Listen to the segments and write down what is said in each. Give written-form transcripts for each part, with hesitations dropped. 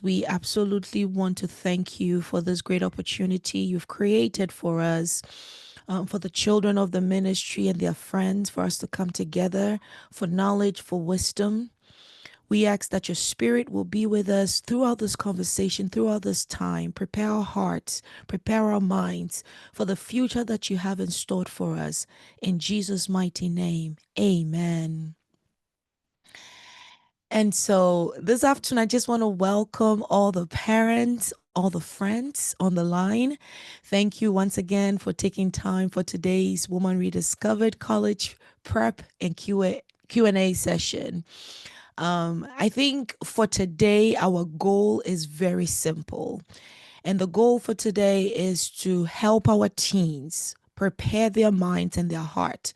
We absolutely want to thank you for this great opportunity you've created for us, for the children of the ministry and their friends, for us to come together for knowledge, for wisdom. We ask that your spirit will be with us throughout this conversation, throughout this time. Prepare our hearts, prepare our minds for the future that you have in store for us. In Jesus' mighty name, amen. And so this afternoon, I just want to welcome all the parents, all the friends on the line. Thank you once again for taking time for today's Woman Rediscovered College Prep and Q&A session. I think for today, our goal is very simple. And the goal for today is to help our teens prepare their minds and their heart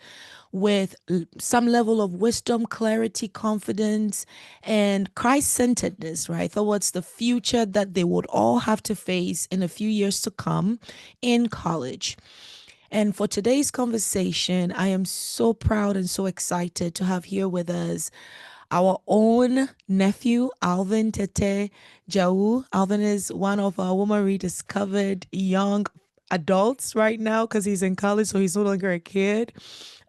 with some level of wisdom, clarity, confidence, and Christ centeredness, right? Towards the future that they would all have to face in a few years to come in college. And for today's conversation, I am so proud and so excited to have here with us our own nephew, Alvin Tete-Djawu. Alvin is one of our Woman Rediscovered young adults right now because he's in college, so he's no longer a kid.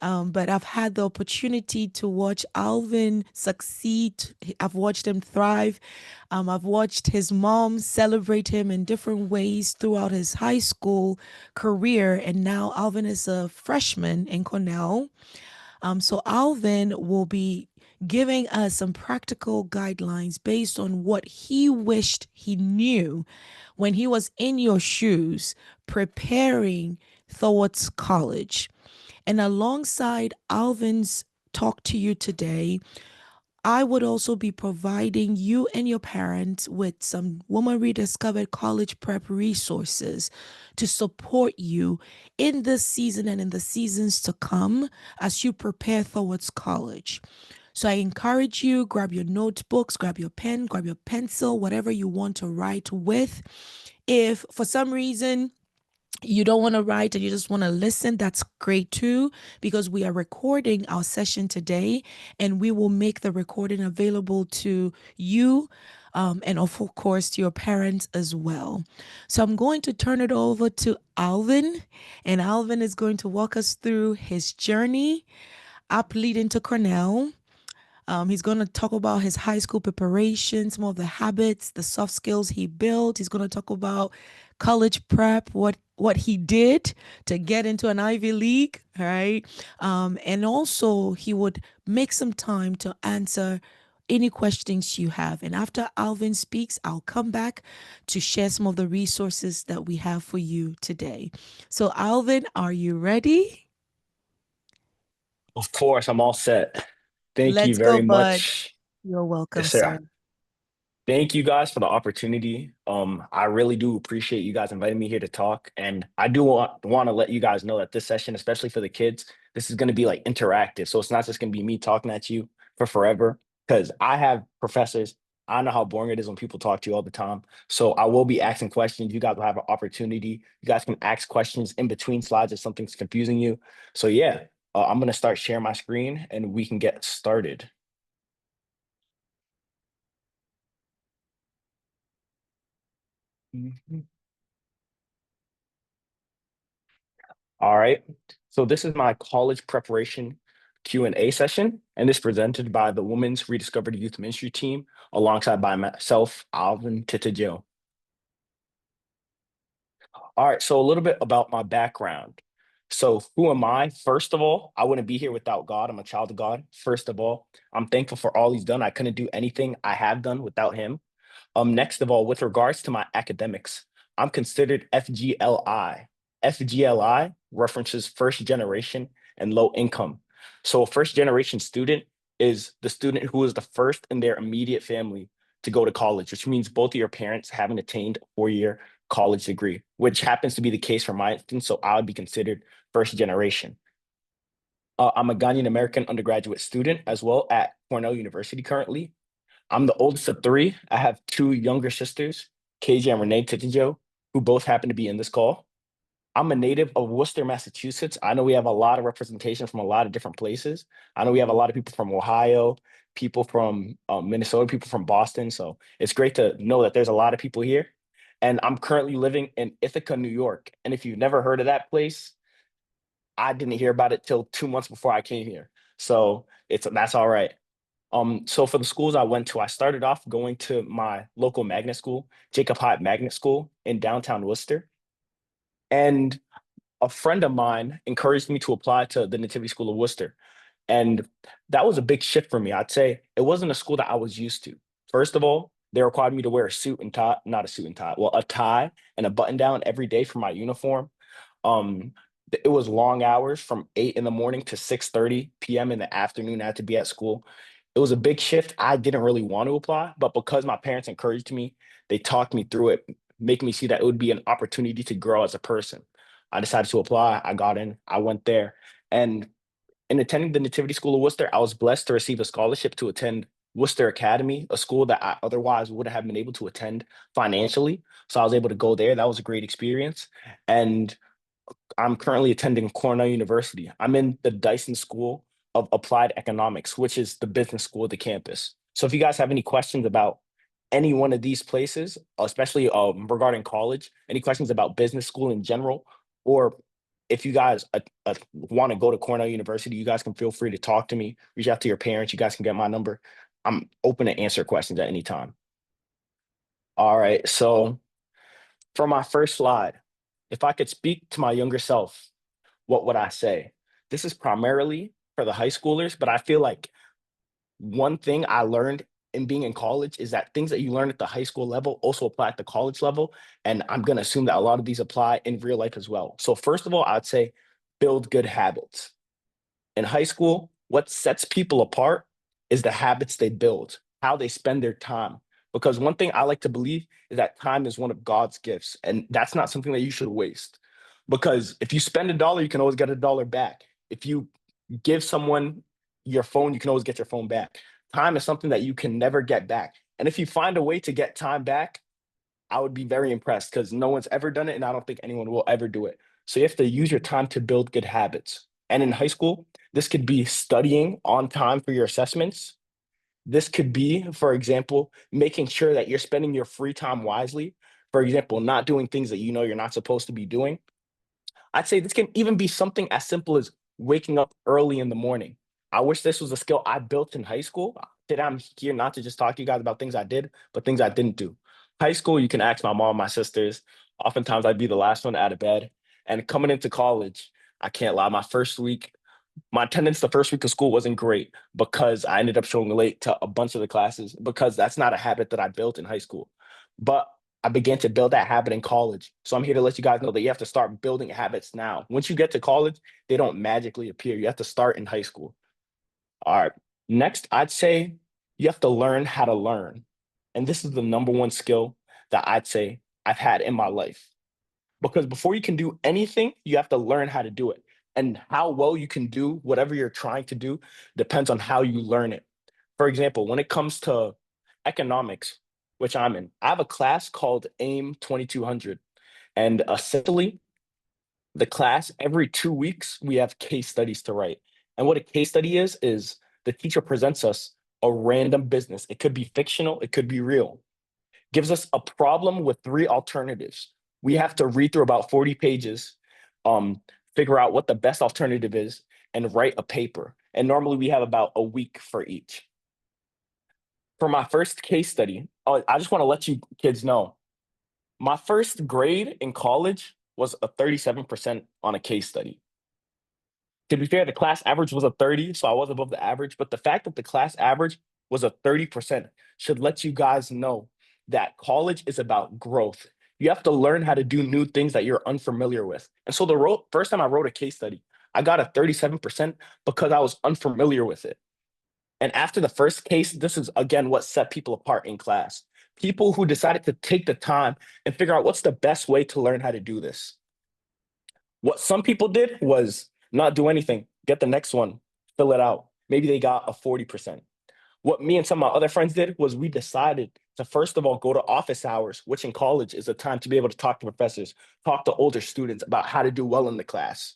But I've had the opportunity to watch Alvin succeed. I've watched him thrive. I've watched his mom celebrate him in different ways throughout his high school career. And now Alvin is a freshman in Cornell. So Alvin will be giving us some practical guidelines based on what he wished he knew when he was in your shoes preparing towards college. And alongside Alvin's talk to you today, I would also be providing you and your parents with some Woman Rediscovered College Prep resources to support you in this season and in the seasons to come as you prepare towards college. So I encourage you, grab your notebooks, grab your pen, grab your pencil, whatever you want to write with. If for some reason you don't want to write and you just want to listen, that's great too, because we are recording our session today and we will make the recording available to you and of course to your parents as well. So I'm going to turn it over to Alvin, and Alvin is going to walk us through his journey up leading to Cornell. He's going to talk about his high school preparation, some of the habits, the soft skills he built. He's going to talk about college prep, what he did to get into an Ivy League, right? And also he would make some time to answer any questions you have. And after Alvin speaks, I'll come back to share some of the resources that we have for you today. So Alvin, are you ready? Of course, I'm all set. Thank you Let's go, very bud. much. You're Yes, welcome, sir. sir. Thank you guys for the opportunity. I really do appreciate you guys inviting me here to talk. And I do want to let you guys know that this session, especially for the kids, this is going to be like interactive. So it's not just going to be me talking at you for forever. Because I have professors. I know how boring it is when people talk to you all the time. So I will be asking questions. You guys will have an opportunity. You guys can ask questions in between slides if something's confusing you. So yeah, I'm going to start sharing my screen and we can get started. Mhm. All right. So this is my college preparation Q&A session, and this is presented by the Women's Rediscovered Youth Ministry team alongside by myself, Alvin Tete-Djawu. All right, so a little bit about my background. So who am I? First of all, I wouldn't be here without God. I'm a child of God. First of all, I'm thankful for all he's done. I couldn't do anything I have done without him. Next of all, with regards to my academics, I'm considered FGLI. FGLI references first generation and low income. So a first generation student is the student who is the first in their immediate family to go to college, which means both of your parents haven't attained a 4-year college degree, which happens to be the case for my instance. So I would be considered first generation. I'm a Ghanaian American undergraduate student as well at Cornell University currently. I'm the oldest of three. I have two younger sisters, KJ and Renee Titijo, who both happen to be in this call. I'm a native of Worcester, Massachusetts. I know we have a lot of representation from a lot of different places. I know we have a lot of people from Ohio, people from Minnesota, people from Boston. So it's great to know that there's a lot of people here. And I'm currently living in Ithaca, New York. And if you've never heard of that place, I didn't hear about it till 2 months before I came here. So that's all right. So for the schools I went to, I started off going to my local magnet school, Jacob Hyatt Magnet School in downtown Worcester. And a friend of mine encouraged me to apply to the Nativity School of Worcester. And that was a big shift for me. I'd say it wasn't a school that I was used to. First of all, they required me to wear a suit and tie, not a suit and tie, well, a tie and a button down every day for my uniform. Um, it was long hours from 8 in the morning to 6:30 p.m. in the afternoon. I had to be at school. It was a big shift. I didn't really want to apply, but because my parents encouraged me, they talked me through it, making me see that it would be an opportunity to grow as a person. I decided to apply. I got in. I went there. And in attending the Nativity School of Worcester, I was blessed to receive a scholarship to attend Worcester Academy, a school that I otherwise wouldn't have been able to attend financially. So I was able to go there. That was a great experience. And I'm currently attending Cornell University. I'm in the Dyson School of Applied Economics, which is the business school of the campus. So if you guys have any questions about any one of these places, especially regarding college, any questions about business school in general, or if you guys want to go to Cornell University, you guys can feel free to talk to me, reach out to your parents. You guys can get my number. I'm open to answer questions at any time. All right. So for my first slide, if I could speak to my younger self, what would I say? This is primarily for the high schoolers, but I feel like one thing I learned in being in college is that things that you learn at the high school level also apply at the college level. And I'm going to assume that a lot of these apply in real life as well. So, first of all, I'd say build good habits. In high school, what sets people apart is the habits they build, how they spend their time. Because one thing I like to believe is that time is one of God's gifts, and that's not something that you should waste. Because if you spend a dollar, you can always get a dollar back. If you give someone your phone, you can always get your phone back. Time is something that you can never get back. And if you find a way to get time back, I would be very impressed because no one's ever done it, and I don't think anyone will ever do it. So you have to use your time to build good habits. And in high school, this could be studying on time for your assessments. This could be, for example, making sure that you're spending your free time wisely. For example, not doing things that you know you're not supposed to be doing. I'd say this can even be something as simple as waking up early in the morning. I wish this was a skill I built in high school. That I'm here not to just talk to you guys about things I did, but things I didn't do. High school, you can ask my mom, my sisters. Oftentimes, I'd be the last one out of bed. And coming into college, I can't lie. My attendance the first week of school wasn't great because I ended up showing late to a bunch of the classes because that's not a habit that I built in high school. But I began to build that habit in college. So I'm here to let you guys know that you have to start building habits now. Once you get to college, they don't magically appear. You have to start in high school. All right. Next, I'd say you have to learn how to learn. And this is the number one skill that I'd say I've had in my life. Because before you can do anything, you have to learn how to do it. And how well you can do whatever you're trying to do depends on how you learn it. For example, when it comes to economics, which I'm in, I have a class called AIM 2200. And essentially, the class, every 2 weeks, we have case studies to write. And what a case study is the teacher presents us a random business. It could be fictional, it could be real, gives us a problem with three alternatives. We have to read through about 40 pages, um, figure out what the best alternative is, and write a paper. And normally we have about a week for each. For my first case study, I just want to let you kids know my first grade in college was a 37% on a case study. To be fair, the class average was a 30, so I was above the average. But the fact that the class average was a 30% should let you guys know that college is about growth. You have to learn how to do new things that you're unfamiliar with. And so first time I wrote a case study, I got a 37% because I was unfamiliar with it. And after the first case, this is again what set people apart in class. People who decided to take the time and figure out what's the best way to learn how to do this. What some people did was not do anything, get the next one, fill it out. Maybe they got a 40%. What me and some of my other friends did was we decided to first of all go to office hours, which in college is a time to be able to talk to professors, talk to older students about how to do well in the class,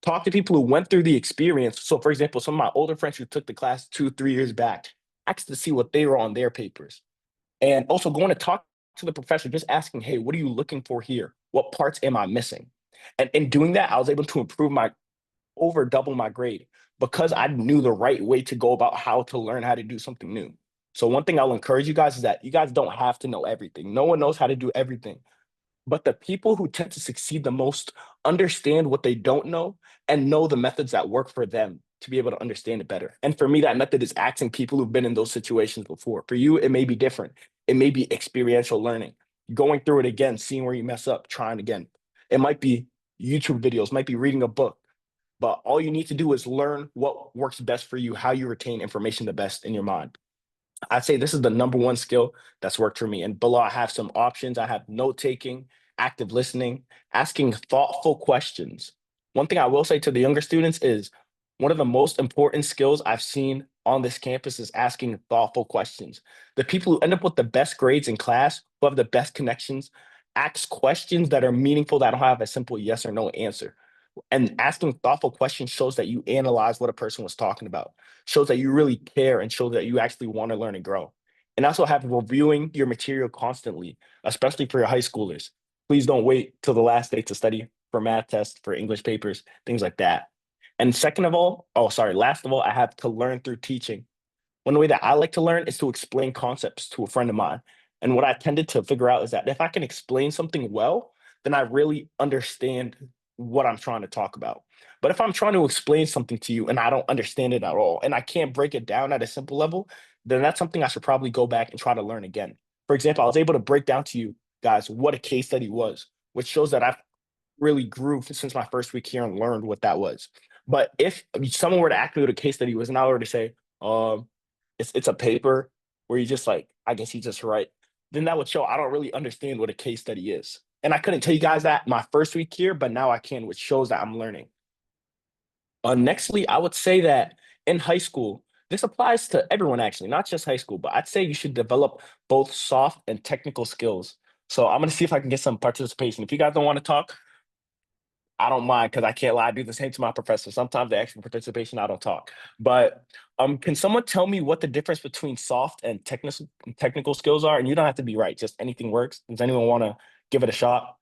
talk to people who went through the experience. So, for example, some of my older friends who took the class 2, 3 years back, asked to see what they were on their papers. And also going to talk to the professor, just asking, hey, what are you looking for here? What parts am I missing? And in doing that, I was able to improve my over double my grade because I knew the right way to go about how to learn how to do something new. So one thing I'll encourage you guys is that you guys don't have to know everything. No one knows how to do everything. But the people who tend to succeed the most understand what they don't know and know the methods that work for them to be able to understand it better. And for me, that method is asking people who've been in those situations before. For you, it may be different. It may be experiential learning, going through it again, seeing where you mess up, trying again. It might be YouTube videos, might be reading a book, but all you need to do is learn what works best for you, how you retain information the best in your mind. I'd say this is the number one skill that's worked for me. And below, I have some options. I have note taking, active listening, asking thoughtful questions. One thing I will say to the younger students is one of the most important skills I've seen on this campus is asking thoughtful questions. The people who end up with the best grades in class, who have the best connections, ask questions that are meaningful that don't have a simple yes or no answer. And asking thoughtful questions shows that you analyze what a person was talking about, shows that you really care, and shows that you actually want to learn and grow. And also have reviewing your material constantly, especially for your high schoolers. Please don't wait till the last day to study for math tests, for English papers, things like that. And second of all, oh, sorry, last of all, I have to learn through teaching. One way that I like to learn is to explain concepts to a friend of mine. And what I tended to figure out is that if I can explain something well, then I really understand what I'm trying to talk about. But if I'm trying to explain something to you and I don't understand it at all, and I can't break it down at a simple level, then that's something I should probably go back and try to learn again. For example, I was able to break down to you guys what a case study was, which shows that I've really grew since my first week here and learned what that was. But if someone were to ask me what a case study was, and I were to say, it's a paper where you just like, I guess you just write, then that would show I don't really understand what a case study is. And I couldn't tell you guys that my first week here, but now I can, which shows that I'm learning. Nextly, I would say that in high school, this applies to everyone actually, not just high school, but I'd say you should develop both soft and technical skills. So I'm gonna see if I can get some participation. If you guys don't want to talk, I don't mind because I can't lie. I do the same to my professor. Sometimes they ask for participation, I don't talk. But can someone tell me what the difference between soft and technical skills are? And you don't have to be right; just anything works. Does anyone want to give it a shot?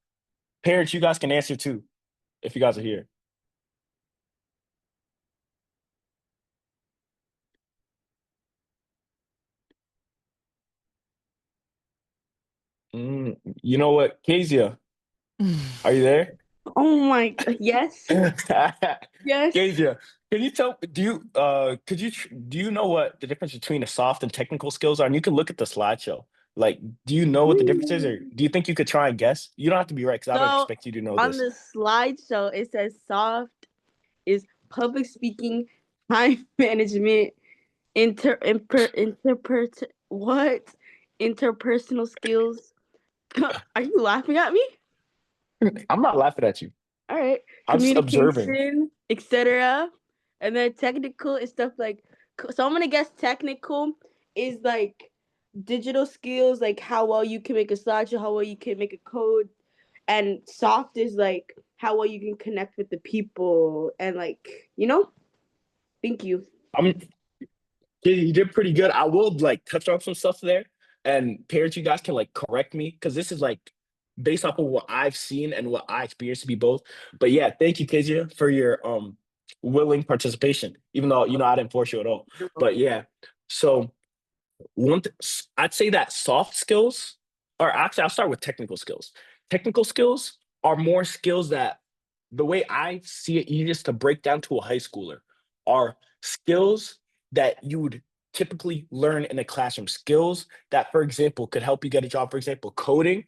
Parents, you guys can answer too if you guys are here. You know what, Kezia, are you there? Oh my, yes, yes. Kezia, can you tell? Do you know what the difference between a soft and technical skills are? And you can look at the slideshow. Like, do you know what the difference is, or do you think you could try and guess? You don't have to be right because I don't So expect you to know on this. the slideshow, it says soft is public speaking, time management, what? Interpersonal skills. Are you laughing at me? I'm not laughing at you. All right, I'm just observing. communication, etc. And then technical is stuff like. So I'm gonna guess technical is like digital skills, like how well you can make a slideshow, how well you can make a code, and soft is like how well you can connect with the people and like thank you. I'm you did pretty good. I will like touch on some stuff there, and parents, you guys can like correct me because this is like based off of what I've seen and what I experienced to be both. But yeah, thank you, Kezia, for your willing participation, even though I didn't force you at all. But yeah, so I'd say that soft skills, or actually, I'll start with technical skills. Technical skills are more skills that the way I see it easiest to break down to a high schooler are skills that you would typically learn in a classroom. Skills that, for example, could help you get a job. For example, coding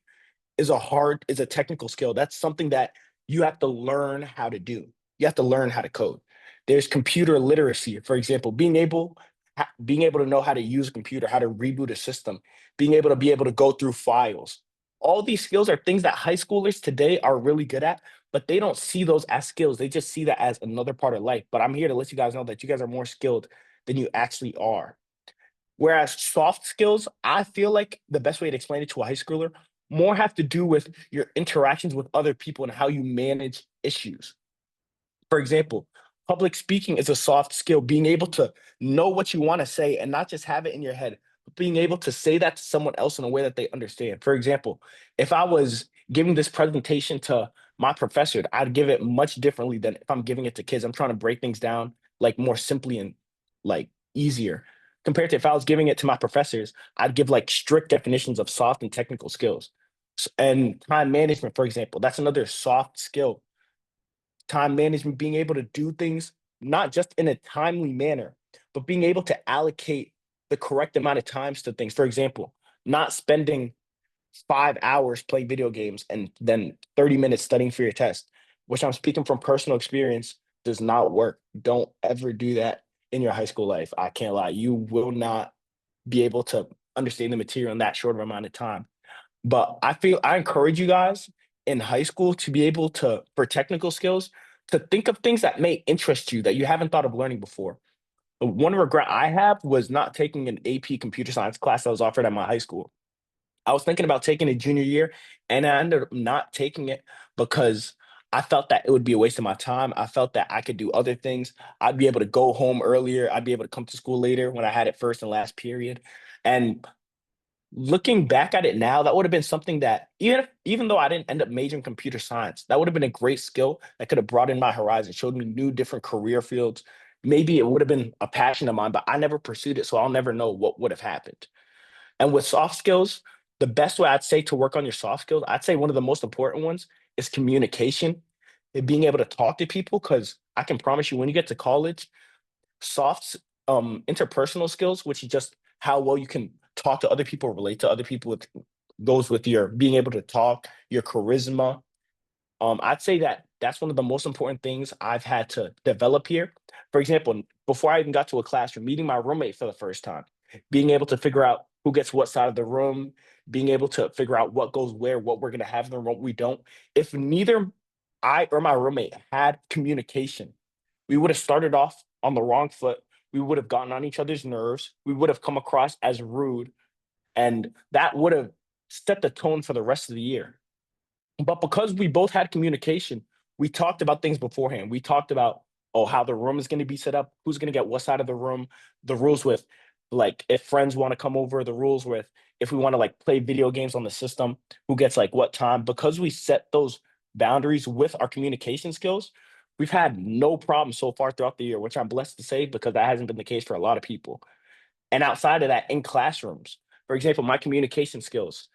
is a technical skill. That's something that you have to learn how to do. You have to learn how to code. There's computer literacy, for example, being able to know how to use a computer, how to reboot a system, being able to go through files. All these skills are things that high schoolers today are really good at, but they don't see those as skills. They just see that as another part of life. But I'm here to let you guys know that you guys are more skilled than you actually are. Whereas soft skills, I feel like the best way to explain it to a high schooler more have to do with your interactions with other people and how you manage issues. For example, public speaking is a soft skill, being able to know what you want to say and not just have it in your head, but being able to say that to someone else in a way that they understand. For example, if I was giving this presentation to my professor, I'd give it much differently than if I'm giving it to kids. I'm trying to break things down like more simply and like easier. Compared to if I was giving it to my professors, I'd give like strict definitions of soft and technical skills. And time management, for example, that's another soft skill. Time management, being able to do things not just in a timely manner, but being able to allocate the correct amount of times to things. For example, not spending 5 hours playing video games and then 30 minutes studying for your test, which I'm speaking from personal experience, does not work. Don't ever do that in your high school life. I can't lie. You will not be able to understand the material in that short of amount of time. But I encourage you guys in high school to be able to, for technical skills, to think of things that may interest you that you haven't thought of learning before. One regret I have was not taking an AP computer science class that was offered at my high school. I was thinking about taking it junior year, and I ended up not taking it because I felt that it would be a waste of my time. I felt that I could do other things. I'd be able to go home earlier. I'd be able to come to school later when I had it first and last period. And looking back at it now, that would have been something that even though I didn't end up majoring in computer science, that would have been a great skill that could have broadened my horizon, showed me new different career fields. Maybe it would have been a passion of mine, but I never pursued it, so I'll never know what would have happened. And with soft skills, the best way I'd say to work on your soft skills, I'd say one of the most important ones is communication and being able to talk to people. Because I can promise you, when you get to college, soft interpersonal skills, which is just how well you can talk to other people, relate to other people, with goes with your being able to talk, your charisma. I'd say that that's one of the most important things I've had to develop here. For example, before I even got to a classroom, meeting my roommate for the first time, being able to figure out who gets what side of the room, being able to figure out what goes where, what we're going to have in the room, what we don't. If neither I or my roommate had communication, we would have started off on the wrong foot. We would have gotten on each other's nerves. We would have come across as rude. And that would have set the tone for the rest of the year. But because we both had communication, we talked about things beforehand. We talked about, oh, how the room is going to be set up, who's going to get what side of the room, the rules with, like, if friends want to come over, the rules with, if we want to like play video games on the system, who gets like what time. Because we set those boundaries with our communication skills, we've had no problem so far throughout the year, which I'm blessed to say because that hasn't been the case for a lot of people. And outside of that, in classrooms, for example, my communication skills,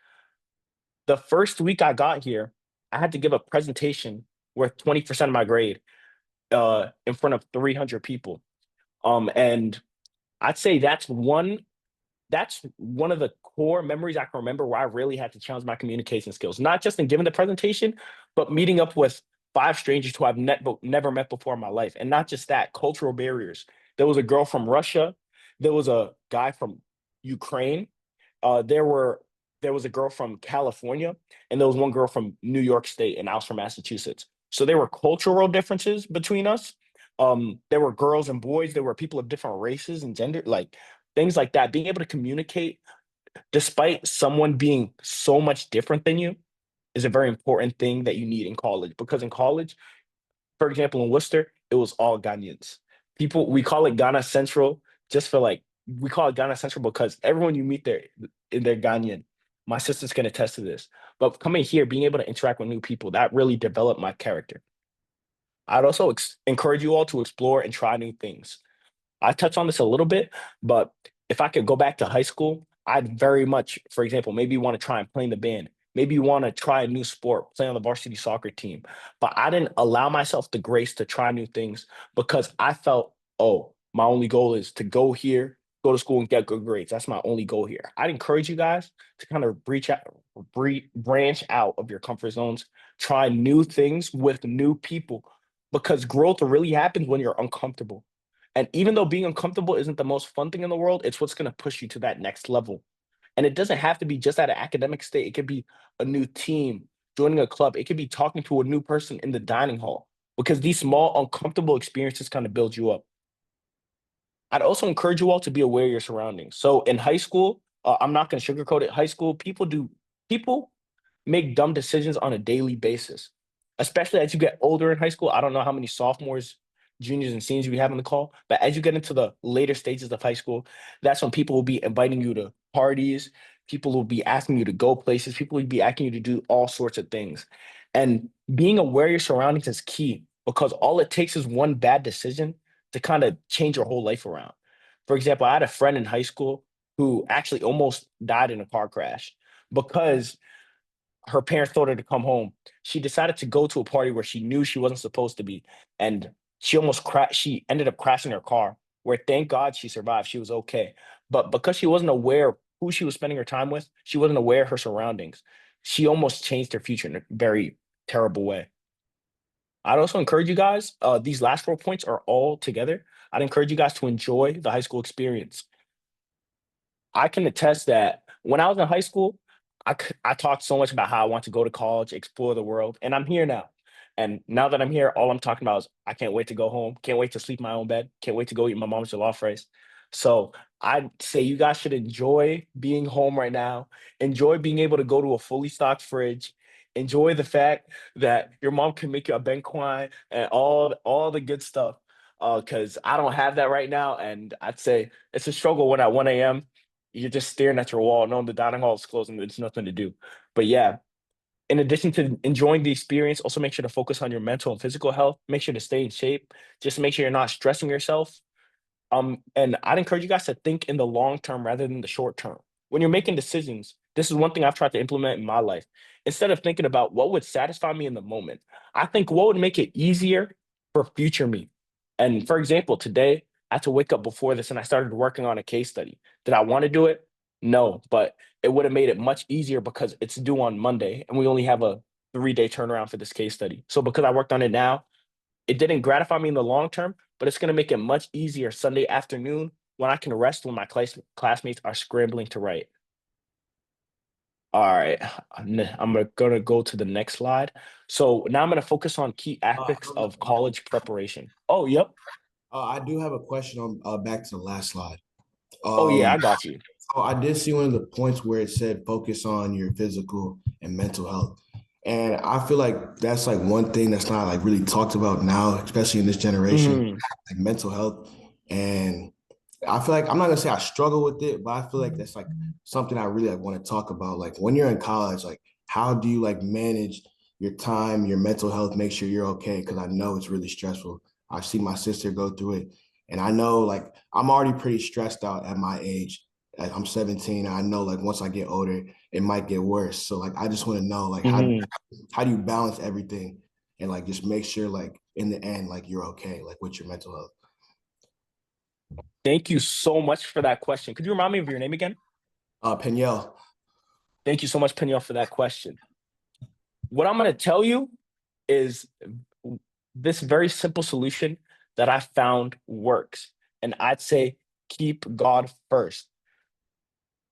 the first week I got here, I had to give a presentation worth 20% of my grade in front of 300 people. And I'd say that's one of the core memories I can remember where I really had to challenge my communication skills, not just in giving the presentation, but meeting up with five strangers who I've never met before in my life. And not just that, cultural barriers. There was a girl from Russia, there was a guy from Ukraine, uh, there were there was a girl from California, and there was one girl from New York State, and I was from Massachusetts. So there were cultural differences between us. There were girls and boys. There were people of different races and gender, like things like that. Being able to communicate despite someone being so much different than you is a very important thing that you need in college. Because in college, for example, in Worcester, it was all Ghanaians. People, we call it Ghana Central just for like, we call it Ghana Central because everyone you meet there, they're Ghanaian. My sisters can attest to this. But coming here, being able to interact with new people, that really developed my character. I'd also encourage you all to explore and try new things. I touched on this a little bit, but if I could go back to high school, I'd very much, for example, maybe you want to try and play in the band. Maybe you want to try a new sport, play on the varsity soccer team. But I didn't allow myself the grace to try new things because I felt, oh, my only goal is to go here, go to school and get good grades. That's my only goal here. I'd encourage you guys to kind of branch out of your comfort zones, try new things with new people because growth really happens when you're uncomfortable. And even though being uncomfortable isn't the most fun thing in the world, it's what's going to push you to that next level. And it doesn't have to be just at an academic state. It could be a new team, joining a club. It could be talking to a new person in the dining hall because these small, uncomfortable experiences kind of build you up. I'd also encourage you all to be aware of your surroundings. So in high school, I'm not going to sugarcoat it. High school, people make dumb decisions on a daily basis, especially as you get older in high school. I don't know how many sophomores, juniors, and seniors we have on the call, but as you get into the later stages of high school, that's when people will be inviting you to parties. People will be asking you to go places. People will be asking you to do all sorts of things. And being aware of your surroundings is key because all it takes is one bad decision to kind of change your whole life around. For example, I had a friend in high school who actually almost died in a car crash because her parents told her to come home. She decided to go to a party where she knew she wasn't supposed to be, and she almost crashed. She ended up crashing her car. Where thank God she survived. She was okay, but because she wasn't aware of who she was spending her time with, she wasn't aware of her surroundings. She almost changed her future in a very terrible way. I'd also encourage you guys. These last 4 points are all together. I'd encourage you guys to enjoy the high school experience. I can attest that when I was in high school, I talked so much about how I want to go to college, explore the world, and I'm here now. And now that I'm here, all I'm talking about is I can't wait to go home, can't wait to sleep in my own bed, can't wait to go eat my mom's jollof rice. So I'd say you guys should enjoy being home right now, enjoy being able to go to a fully stocked fridge, enjoy the fact that your mom can make you a banquet and all the good stuff. Because I don't have that right now, and I'd say it's a struggle when at 1 a.m you're just staring at your wall, knowing the dining hall is closed and there's nothing to do. But yeah, in addition to enjoying the experience, also make sure to focus on your mental and physical health. Make sure to stay in shape. Just make sure you're not stressing yourself. And I'd encourage you guys to think in the long term rather than the short term. When you're making decisions, this is one thing I've tried to implement in my life. Instead of thinking about what would satisfy me in the moment, I think what would make it easier for future me. And for example, today I had to wake up before this and I started working on a case study. Did I want to do it? No, but it would have made it much easier because it's due on Monday and we only have a 3 day turnaround for this case study. So because I worked on it now, it didn't gratify me in the long term, but it's going to make it much easier Sunday afternoon when I can rest when my classmates are scrambling to write. All right, I'm going to go to the next slide. So now I'm going to focus on key aspects of college preparation. Oh, yep. I do have a question on back to the last slide. Oh, yeah, Um, I got you. so I did see one of the points where it said focus on your physical and mental health. And I feel like that's like one thing that's not like really talked about now, especially in this generation, Mhm, like mental health. And I feel like I'm not gonna say I struggle with it, but I feel like that's like something I really like want to talk about. Like when you're in college, like how do you like manage your time, your mental health, make sure you're okay? Because I know it's really stressful. I've seen my sister go through it, and I know like I'm already pretty stressed out at my age. Like, I'm 17. And I know like once I get older, it might get worse. So like I just want to know like mhm. how do you balance everything and like just make sure like in the end like you're okay like with your mental health. Thank you so much for that question. Could you remind me of your name again? Peniel. Thank you so much, Peniel, for that question. What I'm going to tell you is this very simple solution that I found works. And I'd say keep God first.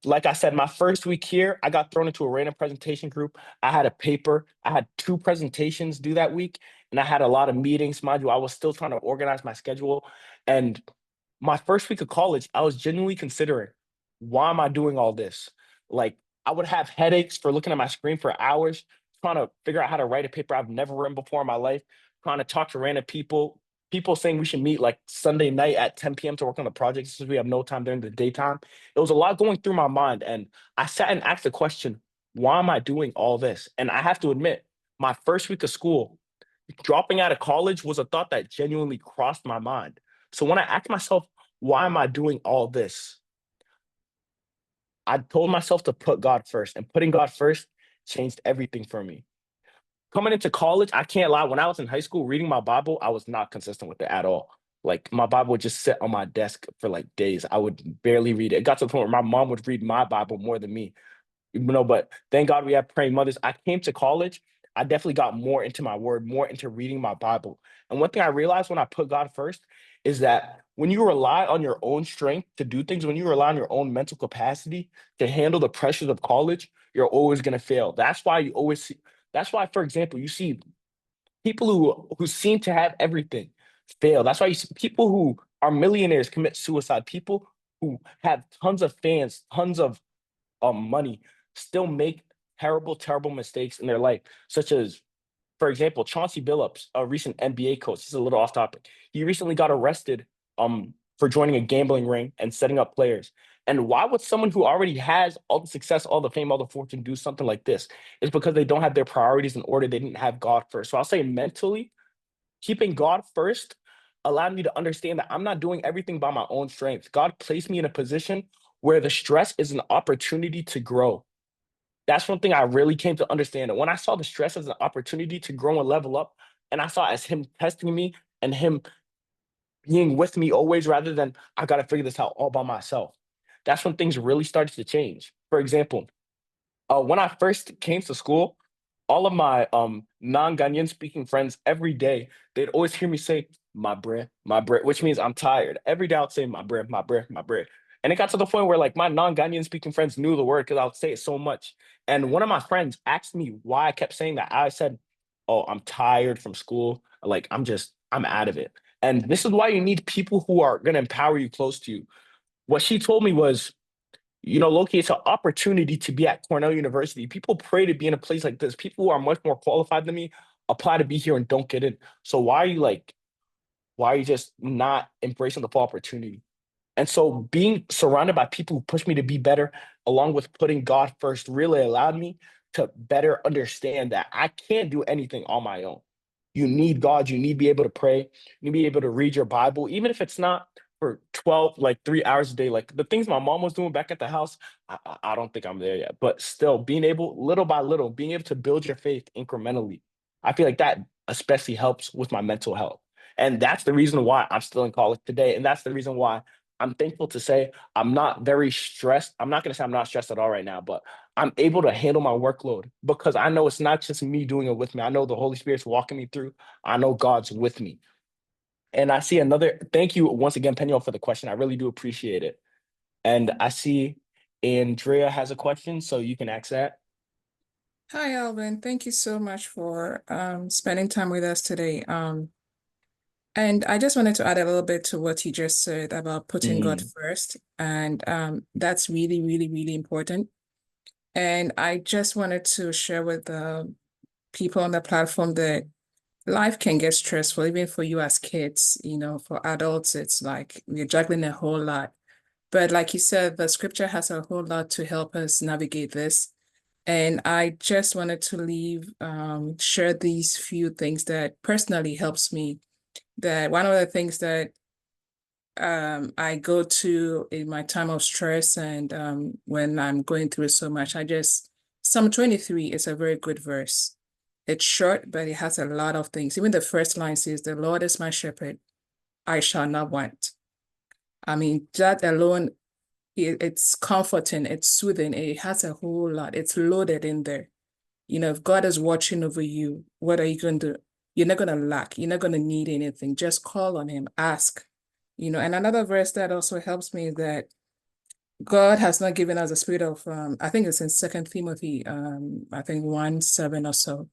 Like I said, my first week here, I got thrown into a random presentation group. I had a paper. I had 2 presentations due that week, and I had a lot of meetings. Mind you, I was still trying to organize my schedule. And my first week of college, I was genuinely considering, why am I doing all this? Like, I would have headaches for looking at my screen for hours, trying to figure out how to write a paper I've never written before in my life, trying to talk to random people saying we should meet like Sunday night at 10 p.m. to work on the project since we have no time during the daytime. It was a lot going through my mind. And I sat and asked the question, why am I doing all this? And I have to admit, my first week of school, dropping out of college was a thought that genuinely crossed my mind. So when I asked myself, why am I doing all this? I told myself to put God first, and putting God first changed everything for me. Coming into college, I can't lie. When I was in high school reading my Bible, I was not consistent with it at all. Like my Bible would just sit on my desk for like days. I would barely read it. It got to the point where my mom would read my Bible more than me. But thank God we have praying mothers. I came to college. I definitely got more into my word, more into reading my Bible. And one thing I realized when I put God first is that when you rely on your own strength to do things, when you rely on your own mental capacity to handle the pressures of college, you're always going to fail. That's why, for example, you see people who seem to have everything fail. That's why you see people who Our millionaires commit suicide. People who have tons of fans, tons of money, still make terrible, terrible mistakes in their life, such as, for example, Chauncey Billups, a recent NBA coach. This is a little off topic. He recently got arrested for joining a gambling ring and setting up players. And why would someone who already has all the success, all the fame, all the fortune do something like this? It's because they don't have their priorities in order. They didn't have God first. So I'll say mentally, keeping God first allowed me to understand that I'm not doing everything by my own strength. God placed me in a position where the stress is an opportunity to grow. That's one thing I really came to understand. And when I saw the stress as an opportunity to grow and level up, and I saw it as him testing me and him being with me always rather than I got to figure this out all by myself, that's when things really started to change. For example, when I first came to school, all of my non-Ghanaian speaking friends every day, they'd always hear me say, my bread, which means I'm tired. Every day I'd say my bread, my bread, my bread. And it got to the point where like my non-Ghanaian speaking friends knew the word because I would say it so much. And one of my friends asked me why I kept saying that. I said, oh, I'm tired from school. Like I'm out of it. And this is why you need people who are going to empower you close to you. What she told me was, Loki, it's an opportunity to be at Cornell University. People pray to be in a place like this. People who are much more qualified than me apply to be here and don't get in. So why are you just not embracing the full opportunity? And so being surrounded by people who push me to be better, along with putting God first, really allowed me to better understand that I can't do anything on my own. You need God. You need to be able to pray. You need to be able to read your Bible, even if it's not for 12, like 3 hours a day. Like the things my mom was doing back at the house, I don't think I'm there yet. But still, being able, little by little, being able to build your faith incrementally, I feel like that especially helps with my mental health. And that's the reason why I'm still in college today. And that's the reason why I'm thankful to say I'm not very stressed. I'm not going to say I'm not stressed at all right now, but I'm able to handle my workload because I know it's not just me doing it with me. I know the Holy Spirit's walking me through. I know God's with me. And I see another, thank you once again, Peniel, for the question. I really do appreciate it. And I see Andrea has a question, so you can ask that. Hi, Alvin. Thank you so much for spending time with us today. And I just wanted to add a little bit to what you just said about putting God Mm, first. And that's really, really, really important. And I just wanted to share with the people on the platform that life can get stressful, even for you as kids. For adults, it's like we're juggling a whole lot. But like you said, the scripture has a whole lot to help us navigate this. And I just wanted to share these few things that personally helps me. That one of the things that I go to in my time of stress and when I'm going through so much, Psalm 23 is a very good verse. It's short, but it has a lot of things. Even the first line says, "The Lord is my shepherd, I shall not want." I mean, that alone, it's comforting, it's soothing, it has a whole lot. It's loaded in there. If God is watching over you, what are you going to do? You're not going to lack. You're not going to need anything. Just call on him, ask. And another verse that also helps me is that God has not given us a spirit of, I think it's in Second Timothy, I think 1:7 or so.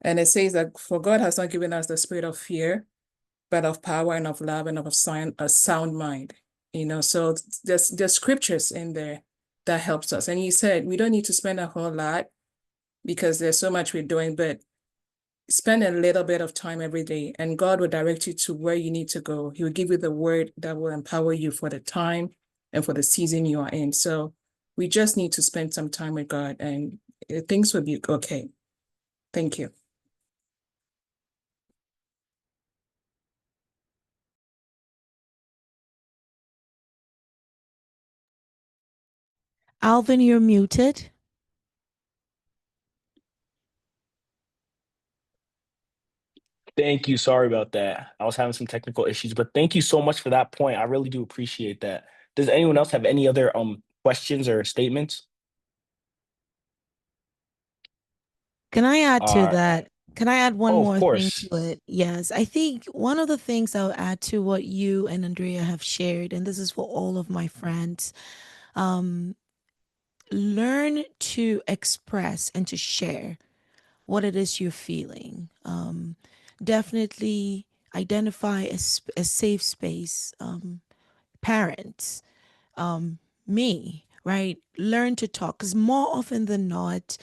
And it says that for God has not given us the spirit of fear, but of power and of love and of a sound mind. So there's scriptures in there that helps us. And he said, we don't need to spend a whole lot because there's so much we're doing, but spend a little bit of time every day and God will direct you to where you need to go. He will give you the word that will empower you for the time and for the season you are in. So we just need to spend some time with God and things will be okay. Thank you. Alvin, you're muted. Thank you. Sorry about that. I was having some technical issues, but thank you so much for that point. I really do appreciate that. Does anyone else have any other questions or statements? Can I add to Uh, that? Can I add one oh, of more thing course. to it? Yes, I think one of the things I'll add to what you and Andrea have shared, and this is for all of my friends, um, learn to express and to share what it is you're feeling. Definitely, identify a safe space. Parents, me, right? Learn to talk, because more often than not,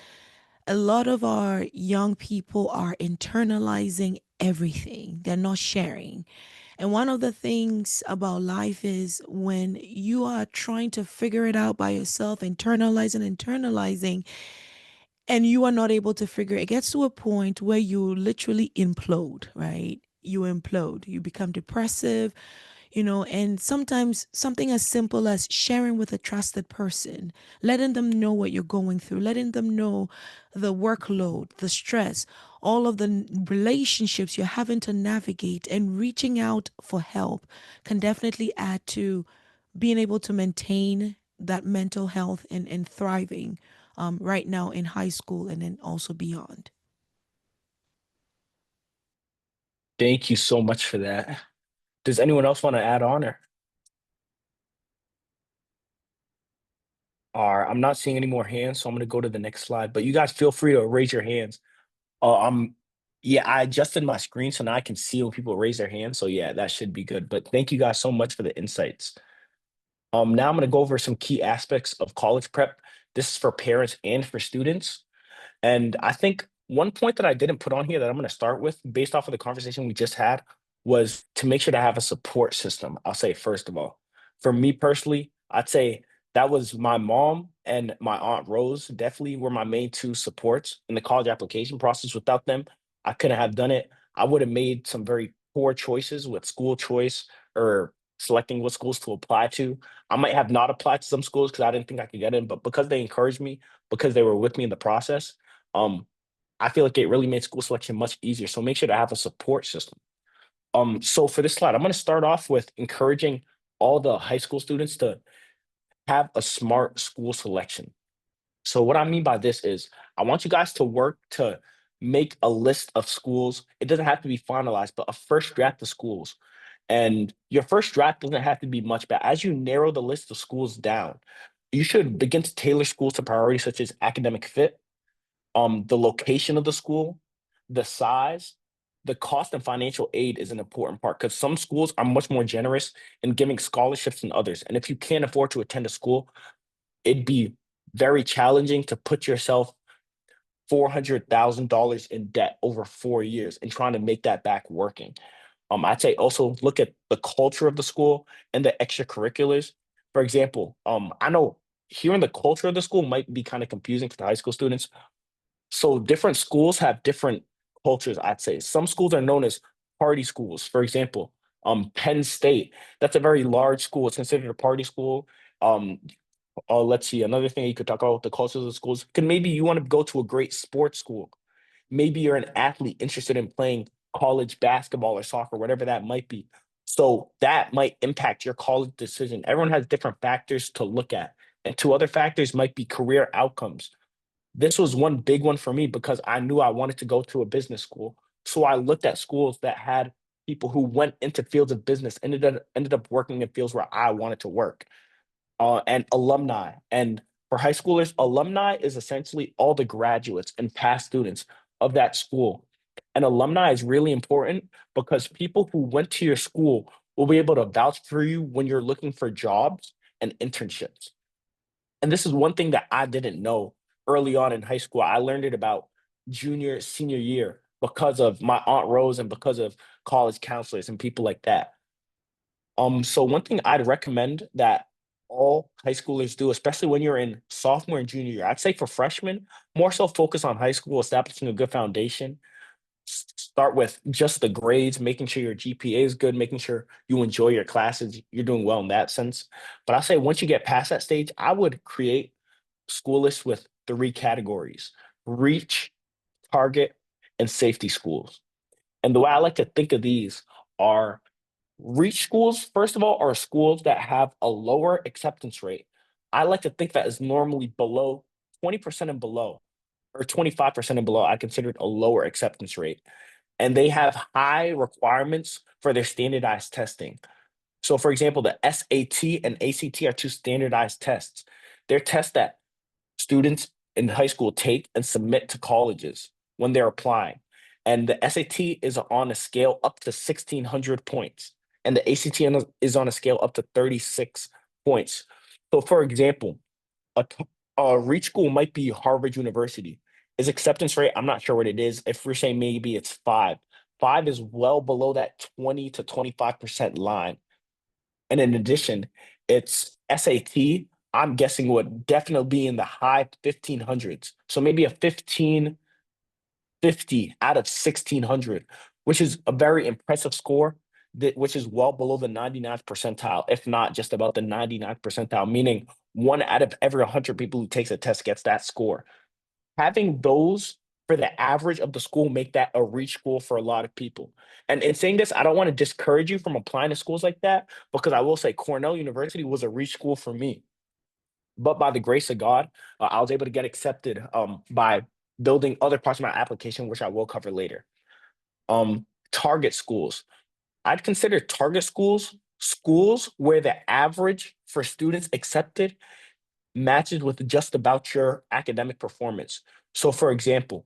a lot of our young people are internalizing everything. They're not sharing. And one of the things about life is when you are trying to figure it out by yourself, internalizing, and you are not able to figure it, it gets to a point where you literally implode, right? You implode, you become depressive, and sometimes something as simple as sharing with a trusted person, letting them know what you're going through, letting them know the workload, the stress, all of the relationships you're having to navigate, and reaching out for help can definitely add to being able to maintain that mental health and thriving right now in high school and then also beyond. Thank you so much for that. Does anyone else want to add on or? I'm not seeing any more hands, so I'm gonna go to the next slide. But you guys feel free to raise your hands. I'm yeah, I adjusted my screen so now I can see when people raise their hands. So yeah, that should be good. But thank you guys so much for the insights. Now I'm gonna go over some key aspects of college prep. This is for parents and for students. And I think one point that I didn't put on here that I'm going to start with, based off of the conversation we just had, was to make sure to have a support system. I'll say, first of all, for me personally, I'd say that was my mom and my aunt Rose definitely were my main two supports in the college application process. Without them, I couldn't have done it. I would have made some very poor choices with school choice or selecting what schools to apply to. I might have not applied to some schools because I didn't think I could get in, but because they encouraged me, because they were with me in the process, um, I feel like it really made school selection much easier. So make sure to have a support system. So for this slide, I'm going to start off with encouraging all the high school students to have a smart school selection. So what I mean by this is I want you guys to work to make a list of schools. It doesn't have to be finalized, but a first draft of schools. And your first draft doesn't have to be much, but as you narrow the list of schools down, you should begin to tailor schools to priorities such as academic fit, the location of the school, the size, the cost and financial aid is an important part because some schools are much more generous in giving scholarships than others. And if you can't afford to attend a school, it'd be very challenging to put yourself $400,000 in debt over 4 years and trying to make that back working. I'd say also look at the culture of the school and the extracurriculars. For example, I know hearing the culture of the school might be kind of confusing for the high school students, so different schools have different cultures, I'd say. Some schools are known as party schools. For example, Penn State, that's a very large school. It's considered a party school. Um, let's see, another thing you could talk about with the cultures of the schools. Could maybe you want to go to a great sports school. Maybe you're an athlete interested in playing college basketball or soccer, whatever that might be. So that might impact your college decision. Everyone has different factors to look at. And two other factors might be career outcomes. This was one big one for me because I knew I wanted to go to a business school. So I looked at schools that had people who went into fields of business, ended up working in fields where I wanted to work, and alumni. And for high schoolers, alumni is essentially all the graduates and past students of that school. And alumni is really important because people who went to your school will be able to vouch for you when you're looking for jobs and internships. And this is one thing that I didn't know early on in high school. I learned it about junior, senior year because of my Aunt Rose and because of college counselors and people like that. So one thing I'd recommend that all high schoolers do, especially when you're in sophomore and junior year, I'd say for freshmen, more so focus on high school, establishing a good foundation. Start with just the grades, making sure your GPA is good, making sure you enjoy your classes, you're doing well in that sense. But I say once you get past that stage, I would create school lists with three categories: reach, target, and safety schools. And the way I like to think of these are reach schools, first of all, are schools that have a lower acceptance rate. I like to think that is normally below 20% and below, or 25% and below. I consider it a lower acceptance rate. And they have high requirements for their standardized testing. So, for example, the SAT and ACT are two standardized tests. They're tests that students in high school take and submit to colleges when they're applying. and the SAT is on a scale up to 1,600 points, and the ACT is on a scale up to 36 points. So, for example, a reach school might be Harvard University. Is acceptance rate? I'm not sure what it is. If we're saying maybe it's 5, 5 is well below that 20 to 25% line. And in addition, it's SAT. I'm guessing would definitely be in the high 1500s. So maybe a 1550 out of 1600, which is a very impressive score, which is well below the 99th percentile, if not just about the 99th percentile, meaning 1 out of every 100 people who takes a test gets that score. Having those for the average of the school make that a reach school for a lot of people. And in saying this, I don't want to discourage you from applying to schools like that, because I will say Cornell University was a reach school for me. But by the grace of God, I was able to get accepted by building other parts of my application, which I will cover later. Target schools. I'd consider target schools schools where the average for students accepted matches with just about your academic performance. So, for example,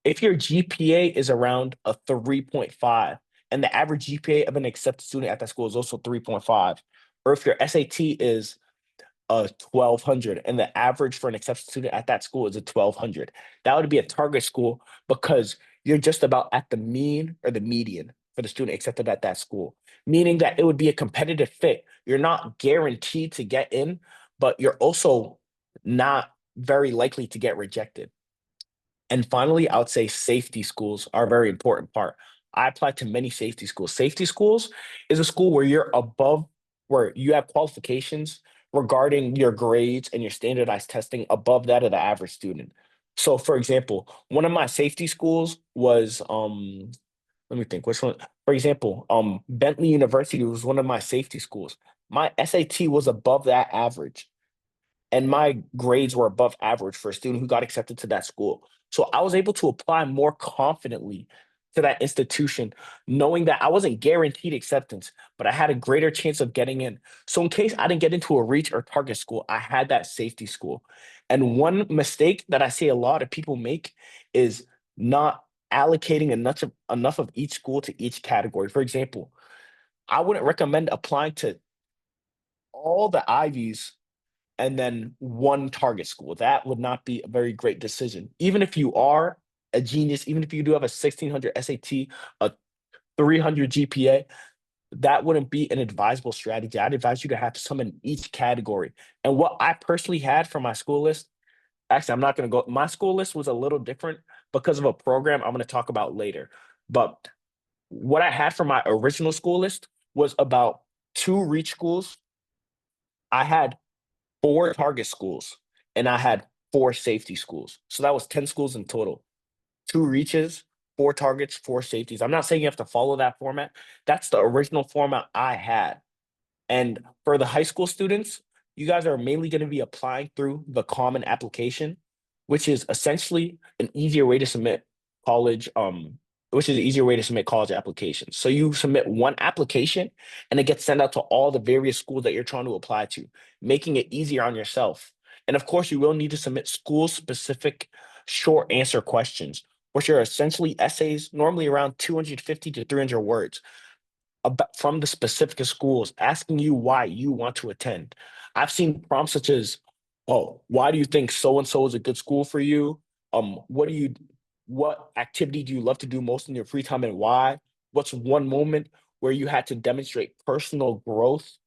if your GPA is around a 3.5 and the average GPA of an accepted student at that school is also 3.5, or if your SAT is a 1200 and the average for an accepted student at that school is a 1200, that would be a target school because you're just about at the mean or the median for the student accepted at that school, meaning that it would be a competitive fit. You're not guaranteed to get in, but you're also not very likely to get rejected. And finally, I would say safety schools are a very important part. I applied to many safety schools. Safety schools is a school where you're above, where you have qualifications regarding your grades and your standardized testing above that of the average student. So, for example, one of my safety schools was, let me think, which one? For example, Bentley University was one of my safety schools. My SAT was above that average and my grades were above average for a student who got accepted to that school. So I was able to apply more confidently to that institution, knowing that I wasn't guaranteed acceptance, but I had a greater chance of getting in. So in case I didn't get into a reach or target school, I had that safety school. And one mistake that I see a lot of people make is not allocating enough of each school to each category. For example, I wouldn't recommend applying to all the Ivies and then one target school. That would not be a very great decision. Even if you are a genius, even if you do have a 1600 SAT, a 300 GPA, that wouldn't be an advisable strategy. I'd advise you to have some in each category. And what I personally had for my school list, actually, I'm not going to go, my school list was a little different because of a program I'm going to talk about later. But what I had for my original school list was about 2 reach schools. I had 4 target schools, and I had 4 safety schools. So that was 10 schools in total. 2 reaches, 4 targets, 4 safeties. I'm not saying you have to follow that format. That's the original format I had. And for the high school students, you guys are mainly going to be applying through the common application, which is essentially an easier way to submit college, which is an easier way to submit college applications. So you submit one application and it gets sent out to all the various schools that you're trying to apply to, making it easier on yourself. And of course, you will need to submit school specific short answer questions, which are essentially essays, normally around 250 to 300 words about from the specific schools asking you why you want to attend. I've seen prompts such as, "Oh, why do you think so and so is a good school for you? What activity do you love to do most in your free time and why? What's one moment where you had to demonstrate personal growth?"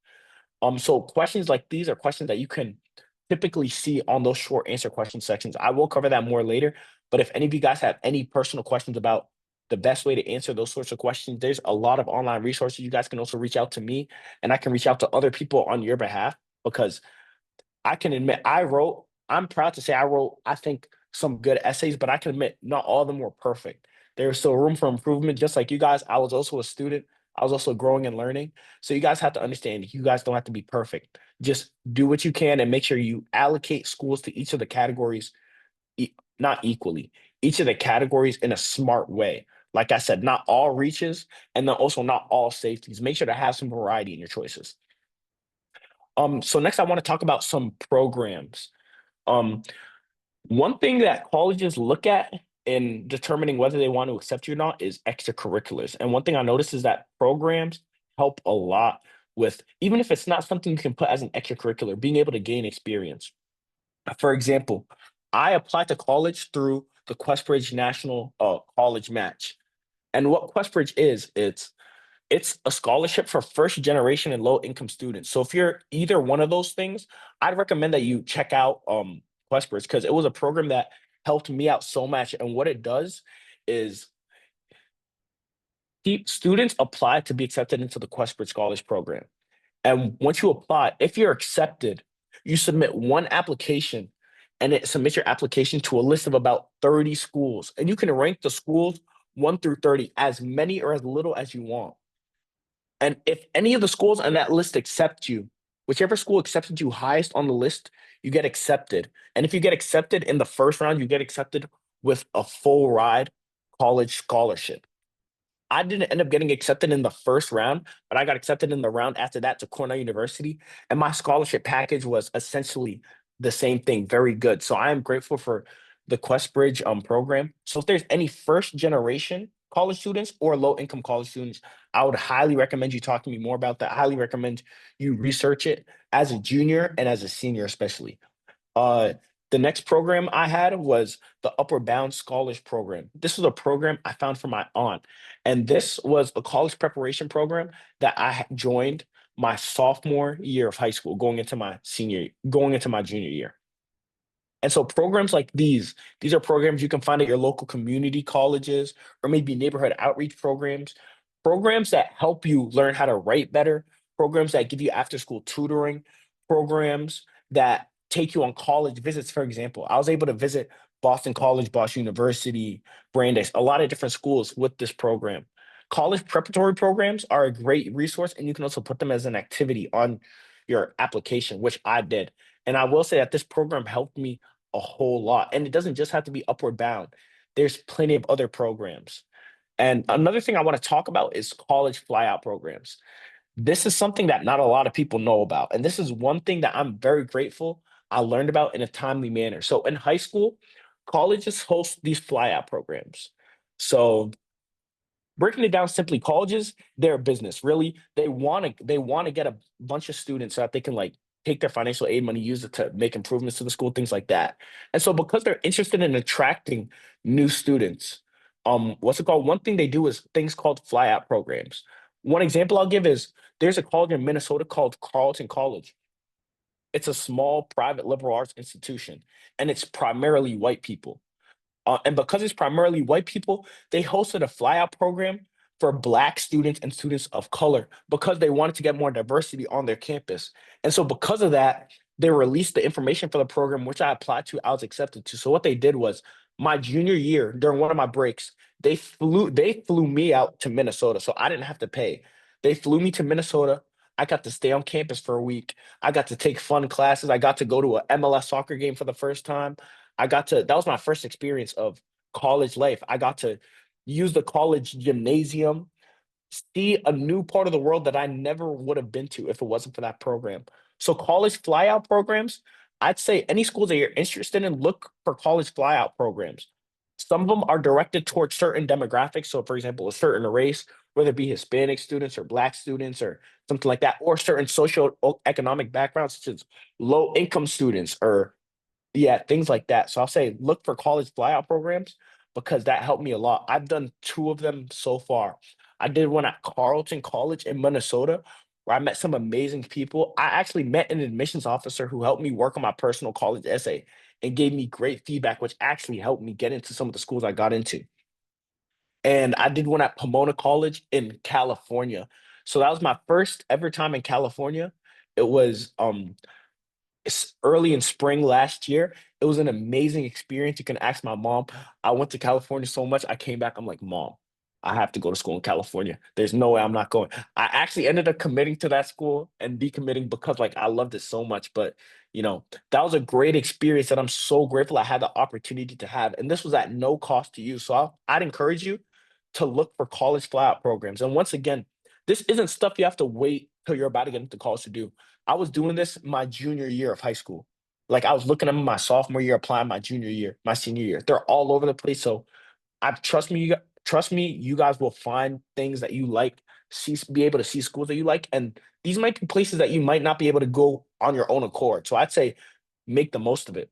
So questions like these are questions that you can typically see on those short answer question sections. I will cover that more later, but if any of you guys have any personal questions about the best way to answer those sorts of questions, there's a lot of online resources. You guys can also reach out to me and I can reach out to other people on your behalf because I can admit I'm proud to say I wrote, I think, some good essays, but I can admit not all of them were perfect. There's still room for improvement. Just like you guys, I was also a student. I was also growing and learning. So you guys have to understand you guys don't have to be perfect. Just do what you can and make sure you allocate schools to each of the categories, not equally, each of the categories in a smart way. Like I said, not all reaches and then also not all safeties. Make sure to have some variety in your choices. So next I want to talk about some programs. Um, One thing that colleges look at in determining whether they want to accept you or not is extracurriculars. And one thing I noticed is that programs help a lot with, even if it's not something you can put as an extracurricular, being able to gain experience. For example, I applied to college through the Questbridge National College Match. And what Questbridge is, it's a scholarship for first generation and low income students. So if you're either one of those things, I'd recommend that you check out Questbridge, because it was a program that helped me out so much. And what it does is keep students apply to be accepted into the Questbridge Scholars Program. And once you apply, if you're accepted, you submit one application, and it submits your application to a list of about 30 schools. And you can rank the schools 1 through 30, as many or as little as you want. And if any of the schools on that list accept you, whichever school accepted you highest on the list, you get accepted. And if you get accepted in the first round, you get accepted with a full ride college scholarship. I didn't end up getting accepted in the first round, but I got accepted in the round after that to Cornell University. And my scholarship package was essentially the same thing, very good. So I am grateful for the Questbridge program. So if there's any first generation college students or low income college students, I would highly recommend you talk to me more about that. I highly recommend you research it as a junior and as a senior, especially. Uh, the next program I had was the Upward Bound Scholars Program. This was a program I found for my aunt, and this was a college preparation program that joined my sophomore year of high school, going into my junior year. And so programs like these are programs you can find at your local community colleges or maybe neighborhood outreach programs that help you learn how to write better, programs that give you after school tutoring, programs that take you on college visits. For example, I was able to visit Boston College, Boston University, Brandeis, a lot of different schools with this program. College preparatory programs are a great resource, and you can also put them as an activity on your application, which I did. And I will say that this program helped me a whole lot. And it doesn't just have to be Upward Bound. There's plenty of other programs. And another thing I want to talk about is college flyout programs. This is something that not a lot of people know about. And this is one thing that I'm very grateful I learned about in a timely manner. So in high school, colleges host these flyout programs. So breaking it down simply, colleges, they're a business. Really, they want to get a bunch of students so that they can like take their financial aid money, use it to make improvements to the school, things like that. And so because they're interested in attracting new students, what's it called? One thing they do is things called flyout programs. One example I'll give is there's a college in Minnesota called Carleton College. It's a small private liberal arts institution, and it's primarily white people. And because it's primarily white people, they hosted a flyout program for Black students and students of color because they wanted to get more diversity on their campus. And so, because of that, they released the information for the program, which I applied to, I was accepted to. So, what they did was my junior year, during one of my breaks, they flew me out to Minnesota. So I didn't have to pay. They flew me to Minnesota. I got to stay on campus for a week. I got to take fun classes. I got to go to a MLS soccer game for the first time. That was my first experience of college life. I got to use the college gymnasium, see a new part of the world that I never would have been to if it wasn't for that program. So college flyout programs, I'd say any schools that you're interested in, look for college flyout programs. Some of them are directed towards certain demographics. So, for example, a certain race, whether it be Hispanic students or Black students or something like that, or certain social economic backgrounds, such as low income students or yeah, things like that. So I'll say look for college flyout programs because that helped me a lot. I've done two of them so far. I did one at Carleton College in Minnesota where I met some amazing people. I actually met an admissions officer who helped me work on my personal college essay and gave me great feedback, which actually helped me get into some of the schools I got into. And I did one at Pomona College in California. So that was my first ever time in California. It was early in spring last year. It was an amazing experience. You can ask my mom. I went to California so much. I came back. I'm like, Mom, I have to go to school in California. There's no way I'm not going. I actually ended up committing to that school and decommitting because like I loved it so much. But that was a great experience that I'm so grateful I had the opportunity to have. And this was at no cost to you. So I'd encourage you to look for college flyout programs. And once again, this isn't stuff you have to wait till you're about to get into college to do. I was doing this my junior year of high school. Like I was looking at them my sophomore year, applying my junior year, my senior year. They're all over the place. So I trust me, you guys will find things that you like, be able to see schools that you like, and these might be places that you might not be able to go on your own accord. So I'd say make the most of it.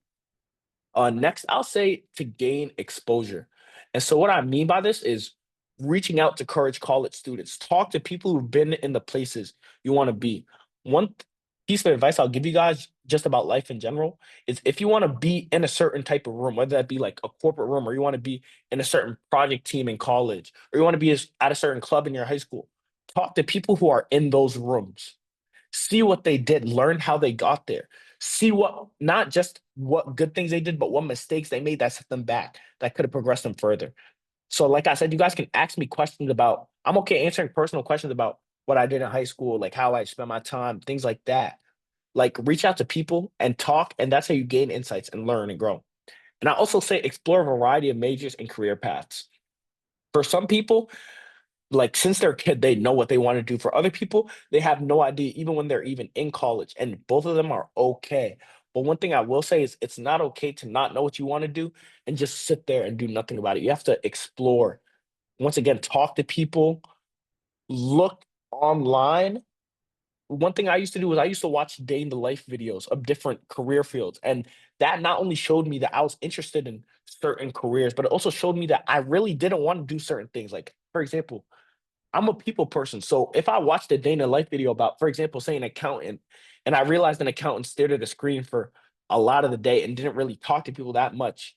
Next, I'll say to gain exposure. And so what I mean by this is reaching out to courage college students. Talk to people who've been in the places you want to be. One piece of advice I'll give you guys just about life in general is if you want to be in a certain type of room, whether that be like a corporate room or you want to be in a certain project team in college or you want to be at a certain club in your high school, talk to people who are in those rooms, see what they did, learn how they got there, see what not just what good things they did, but what mistakes they made that set them back, that could have progressed them further. So, like I said, you guys can ask me questions about, I'm okay answering personal questions about what I did in high school, like how I spent my time, things like that. Like reach out to people and talk, and that's how you gain insights and learn and grow. And I also say explore a variety of majors and career paths. For some people, like since they're a kid, they know what they want to do. For other people, they have no idea, even when they're even in college, and both of them are okay. But one thing I will say is it's not okay to not know what you want to do and just sit there and do nothing about it. You have to explore. Once again, talk to people, look online. One thing I used to do was I used to watch day in the life videos of different career fields. And that not only showed me that I was interested in certain careers, but it also showed me that I really didn't want to do certain things. Like, for example, I'm a people person. So if I watched a day in the life video about, for example, say an accountant, and I realized an accountant stared at a screen for a lot of the day and didn't really talk to people that much.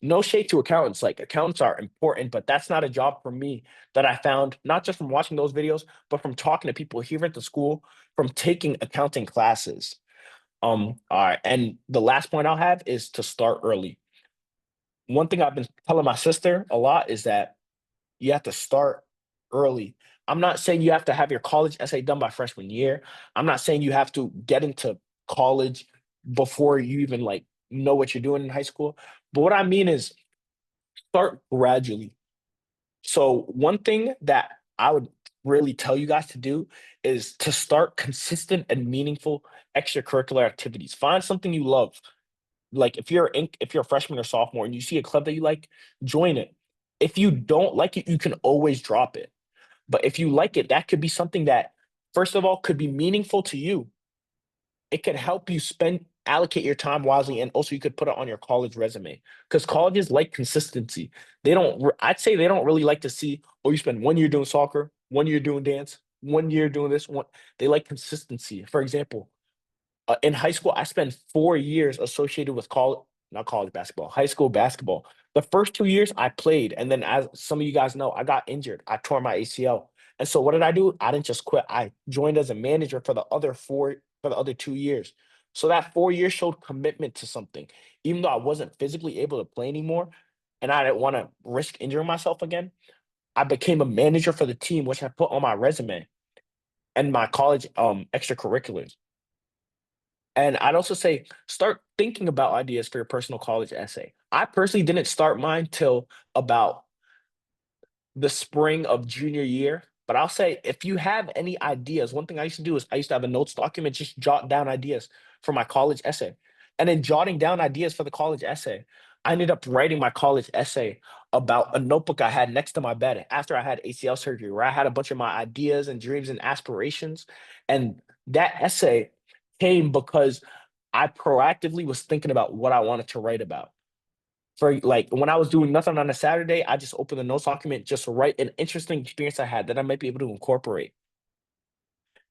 No shade to accountants. Like accountants are important, but that's not a job for me that I found not just from watching those videos, but from talking to people here at the school, from taking accounting classes. All right. And the last point I'll have is to start early. One thing I've been telling my sister a lot is that you have to start early. I'm not saying you have to have your college essay done by freshman year. I'm not saying you have to get into college before you even like know what you're doing in high school. But what I mean is start gradually. So one thing that I would really tell you guys to do is to start consistent and meaningful extracurricular activities. Find something you love. Like if you're a freshman or sophomore and you see a club that you like, join it. If you don't like it, you can always drop it. But if you like it, that could be something that, first of all, could be meaningful to you. It could help you allocate your time wisely, and also you could put it on your college resume. Because colleges like consistency. I'd say they don't really like to see, oh, you spend 1 year doing soccer, 1 year doing dance, 1 year doing this. They like consistency. For example, in high school, I spent 4 years associated with not college basketball, high school basketball. The first 2 years I played, and then as some of you guys know, I got injured. I tore my ACL, and so what did I do? I didn't just quit. I joined as a manager for the other 2 years. So that 4 years showed commitment to something, even though I wasn't physically able to play anymore, and I didn't want to risk injuring myself again. I became a manager for the team, which I put on my resume and my college extracurriculars. And I'd also say start thinking about ideas for your personal college essay. I personally didn't start mine till about the spring of junior year. But I'll say if you have any ideas, one thing I used to do is I used to have a notes document, just jot down ideas for my college essay. And in jotting down ideas for the college essay, I ended up writing my college essay about a notebook I had next to my bed after I had ACL surgery, where I had a bunch of my ideas and dreams and aspirations. And that essay came because I proactively was thinking about what I wanted to write about. For like when I was doing nothing on a Saturday, I just opened the notes document just to write an interesting experience I had that I might be able to incorporate.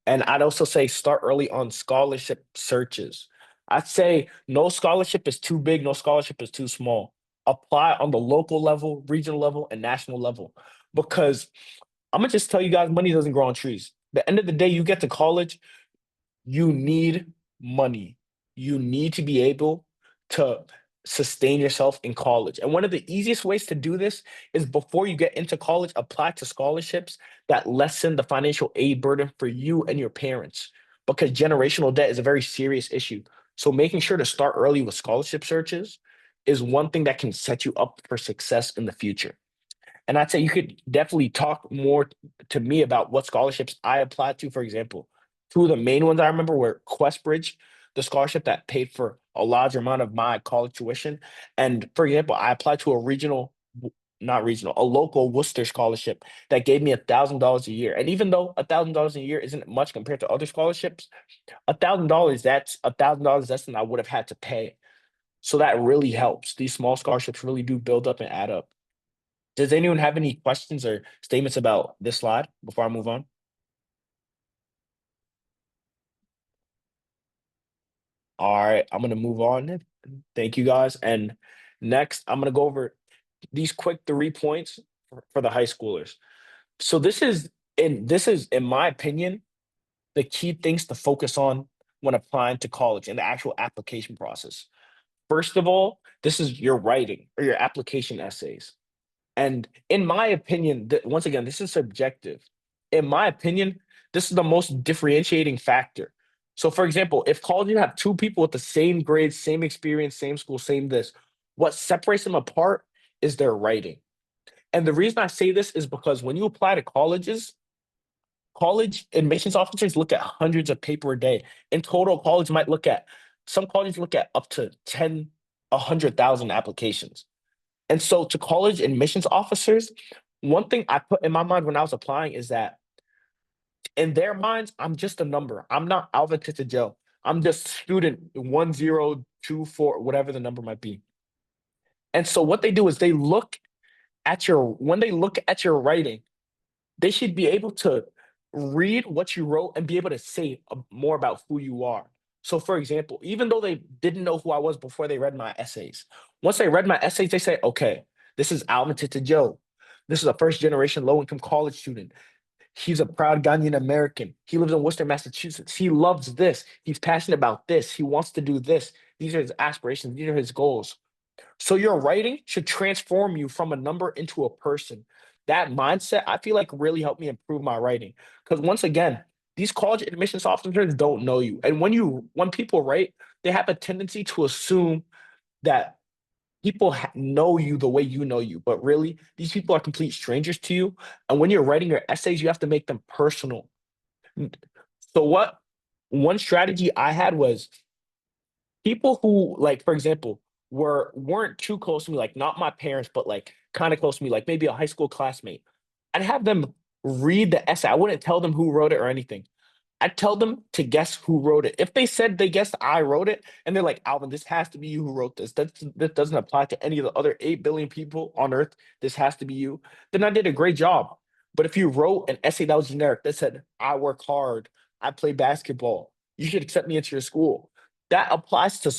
And I'd also say start early on scholarship searches. I'd say no scholarship is too big, no scholarship is too small. Apply on the local level, regional level, and national level. Because I'm gonna just tell you guys, money doesn't grow on trees. The end of the day, you get to college, you need money. You need to be able to sustain yourself in college. And one of the easiest ways to do this is before you get into college, apply to scholarships that lessen the financial aid burden for you and your parents, because generational debt is a very serious issue. So making sure to start early with scholarship searches is one thing that can set you up for success in the future. And I'd say you could definitely talk more to me about what scholarships I applied to. For example, two of the main ones I remember were Questbridge, the scholarship that paid for a large amount of my college tuition. And for example, I applied to a not regional, a local Worcester scholarship that gave me $1,000 a year. And even though $1,000 a year isn't much compared to other scholarships, $1,000, that's $1,000 less than I would have had to pay. So that really helps. These small scholarships really do build up and add up. Does anyone have any questions or statements about this slide before I move on? All right, I'm gonna move on then. Thank you guys. And next, I'm gonna go over these quick 3 points for the high schoolers. So this is in my opinion the key things to focus on when applying to college and the actual application process. First of all, this is your writing or your application essays. And in my opinion, once again, this is subjective. In my opinion, this is the most differentiating factor. So, for example, if colleges have two people with the same grades, same experience, same school, same this, what separates them apart is their writing. And the reason I say this is because when you apply to colleges, college admissions officers look at hundreds of paper a day. In total, some colleges look at up to 10, 100,000 applications. And so to college admissions officers, one thing I put in my mind when I was applying is that in their minds, I'm just a number. I'm not Alvin Tete-Djawu. I'm just student 1024, whatever the number might be. And so what they do is when they look at your writing, they should be able to read what you wrote and be able to say more about who you are. So, for example, even though they didn't know who I was before they read my essays, once they read my essays, they say, okay, this is Alvin Tete-Djawu. This is a first generation low income college student. He's a proud Ghanaian American. He lives in Worcester, Massachusetts. He loves this. He's passionate about this. He wants to do this. These are his aspirations. These are his goals. So your writing should transform you from a number into a person. That mindset, I feel like really helped me improve my writing. Because once again, these college admissions officers don't know you. And when people write, they have a tendency to assume that people know you the way you know you. But really, these people are complete strangers to you. And when you're writing your essays, you have to make them personal. So what one strategy I had was people who, like, for example, weren't too close to me, like not my parents, but like kind of close to me, like maybe a high school classmate. I'd have them read the essay. I wouldn't tell them who wrote it or anything. I'd tell them to guess who wrote it. If they said they guessed I wrote it, and they're like, Alvin, this has to be you who wrote this. That doesn't apply to any of the other 8 billion people on earth. This has to be you. Then I did a great job. But if you wrote an essay that was generic, that said, I work hard, I play basketball, you should accept me into your school. That applies to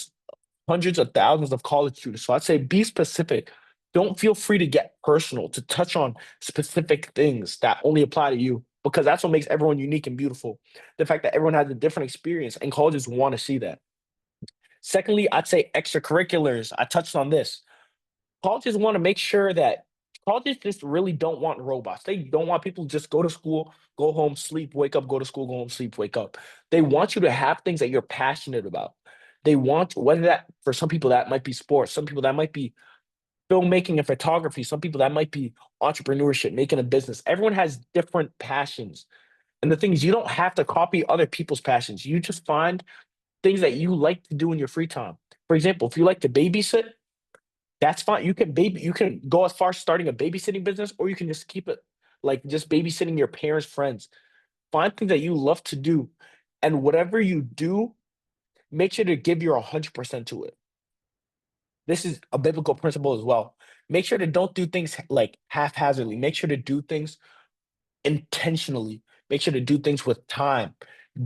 hundreds of thousands of college students. So I'd say be specific. Don't feel free to get personal, to touch on specific things that only apply to you, because that's what makes everyone unique and beautiful. The fact that everyone has a different experience and colleges want to see that. Secondly, I'd say extracurriculars. I touched on this. Colleges want to make sure that colleges just really don't want robots. They don't want people to just go to school, go home, sleep, wake up, go to school, go home, sleep, wake up. They want you to have things that you're passionate about. They want, whether that for some people that might be sports, some people that might be filmmaking and photography, some people that might be entrepreneurship, making a business. Everyone has different passions. And the thing is, you don't have to copy other people's passions. You just find things that you like to do in your free time. For example, if you like to babysit, that's fine. You can go as far as starting a babysitting business, or you can just keep it like just babysitting your parents' friends. Find things that you love to do. And whatever you do, make sure to give your 100% to it. This is a biblical principle as well. Make sure to don't do things like haphazardly. Make sure to do things intentionally. Make sure to do things with time.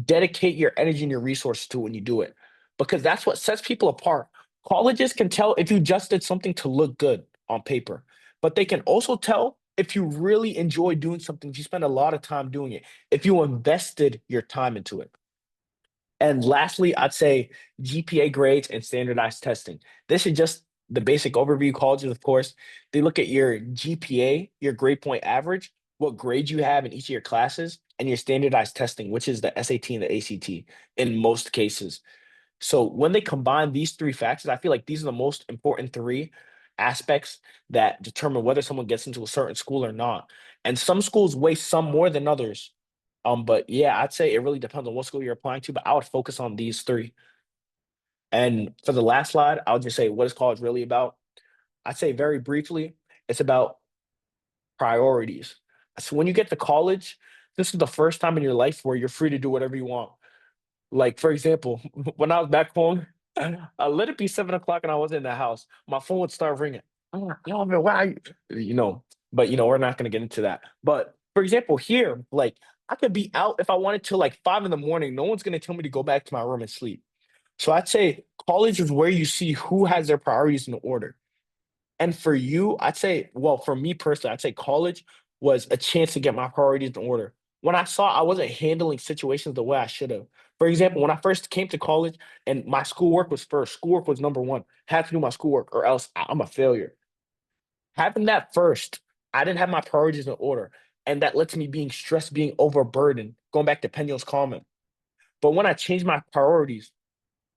Dedicate your energy and your resources to when you do it, because that's what sets people apart. Colleges can tell if you just did something to look good on paper, but they can also tell if you really enjoy doing something, if you spend a lot of time doing it, if you invested your time into it. And lastly, I'd say GPA grades and standardized testing. This is just the basic overview. Colleges, of course, they look at your GPA, your grade point average, what grades you have in each of your classes, and your standardized testing, which is the SAT and the ACT in most cases. So when they combine these three factors, I feel like these are the most important three aspects that determine whether someone gets into a certain school or not. And some schools weigh some more than others. But yeah, I'd say it really depends on what school you're applying to, but I would focus on these three. And for the last slide, I'll just say, what is college really about? I'd say very briefly, it's about priorities. So when you get to college, this is the first time in your life where you're free to do whatever you want. Like, for example, when I was back home, I let it be 7 o'clock and I was in the house. My phone would start ringing. I'm like, yo, man, why are you? You know, but we're not gonna get into that. But for example, here, like I could be out if I wanted to like 5 in the morning. No one's gonna tell me to go back to my room and sleep. So I'd say college is where you see who has their priorities in order. And for you, I'd say, well, for me personally, I'd say college was a chance to get my priorities in order. When I saw I wasn't handling situations the way I should have. For example, when I first came to college and my schoolwork was first, schoolwork was number one. Had to do my schoolwork or else I'm a failure. Having that first, I didn't have my priorities in order. And that led to me being stressed, being overburdened, going back to Penio's comment. But when I changed my priorities,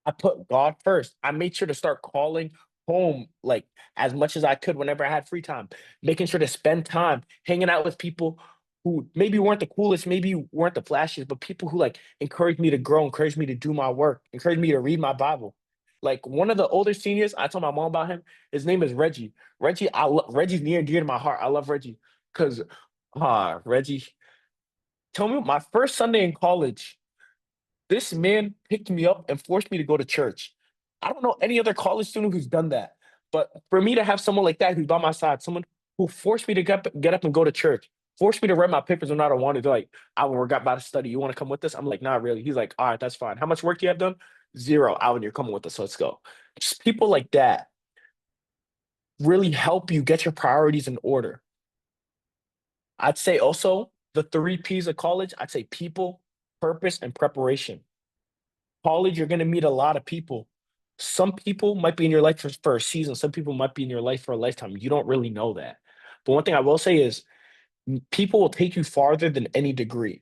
I put God first. I made sure to start calling home like as much as I could whenever I had free time, making sure to spend time hanging out with people who maybe weren't the coolest, maybe weren't the flashiest, but people who like encouraged me to grow, encouraged me to do my work, encouraged me to read my Bible. Like one of the older seniors, I told my mom about him. His name is Reggie. Reggie's near and dear to my heart. I love Reggie because Reggie, tell me my first Sunday in college. This man picked me up and forced me to go to church. I don't know any other college student who's done that. But for me to have someone like that who's by my side, someone who forced me to get up and go to church, forced me to read my papers when I don't want to, like, I got about to study. You want to come with us? I'm like, not really. He's like, all right, that's fine. How much work do you have done? Zero. Alvin, you're coming with us. Let's go. Just people like that really help you get your priorities in order. I'd say also the three P's of college, I'd say people, purpose, and preparation. College, you're going to meet a lot of people. Some people might be in your life for a season. Some people might be in your life for a lifetime. You don't really know that. But one thing I will say is people will take you farther than any degree.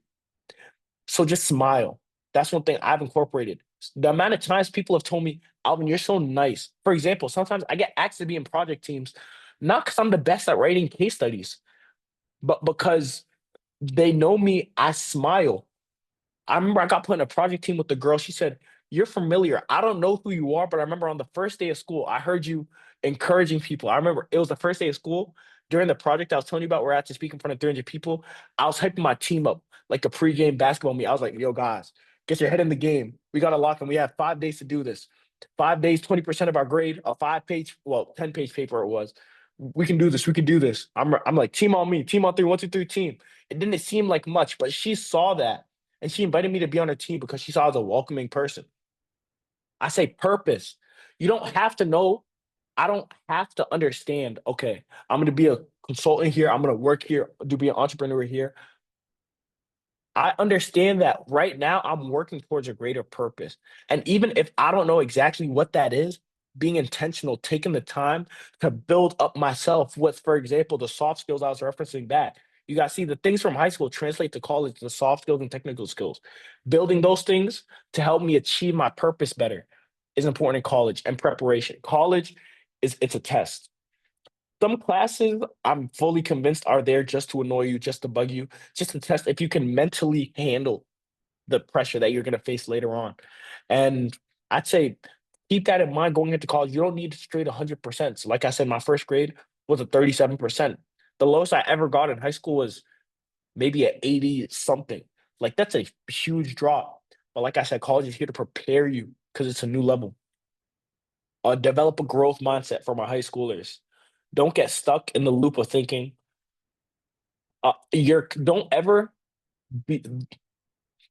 So just smile. That's one thing I've incorporated. The amount of times people have told me, Alvin, you're so nice. For example, sometimes I get asked to be in project teams, not because I'm the best at writing case studies, but because they know me, I smile. I remember I got put in a project team with the girl. She said, you're familiar. I don't know who you are, but I remember on the first day of school, I heard you encouraging people. I remember it was the first day of school during the project I was telling you about where I had to speak in front of 300 people. I was hyping my team up like a pregame basketball meet. I was like, yo, guys, get your head in the game. We got to lock and we have 5 days to do this. 5 days, 20% of our grade, a 5-page, well, 10-page paper it was. We can do this. We can do this. I'm like, team on me, team on three, 1, 2, 3, team. It didn't seem like much, but she saw that and she invited me to be on her team because she saw I was a welcoming person. I say purpose. You don't have to know. I don't have to understand, okay, I'm going to be a consultant here. I'm going to work here, to be an entrepreneur here. I understand that right now I'm working towards a greater purpose. And even if I don't know exactly what that is, being intentional, taking the time to build up myself with, for example, the soft skills I was referencing back. You guys see the things from high school translate to college, the soft skills and technical skills. Building those things to help me achieve my purpose better is important in college and preparation. College it's a test. Some classes I'm fully convinced are there just to annoy you, just to bug you, just to test if you can mentally handle the pressure that you're going to face later on. And I'd say keep that in mind going into college. You don't need straight 100%. So like I said, my first grade was a 37%. The lowest I ever got in high school was maybe at 80 something. Like that's a huge drop. But like I said, college is here to prepare you because it's a new level. Develop a growth mindset for my high schoolers. Don't get stuck in the loop of thinking. Don't ever be.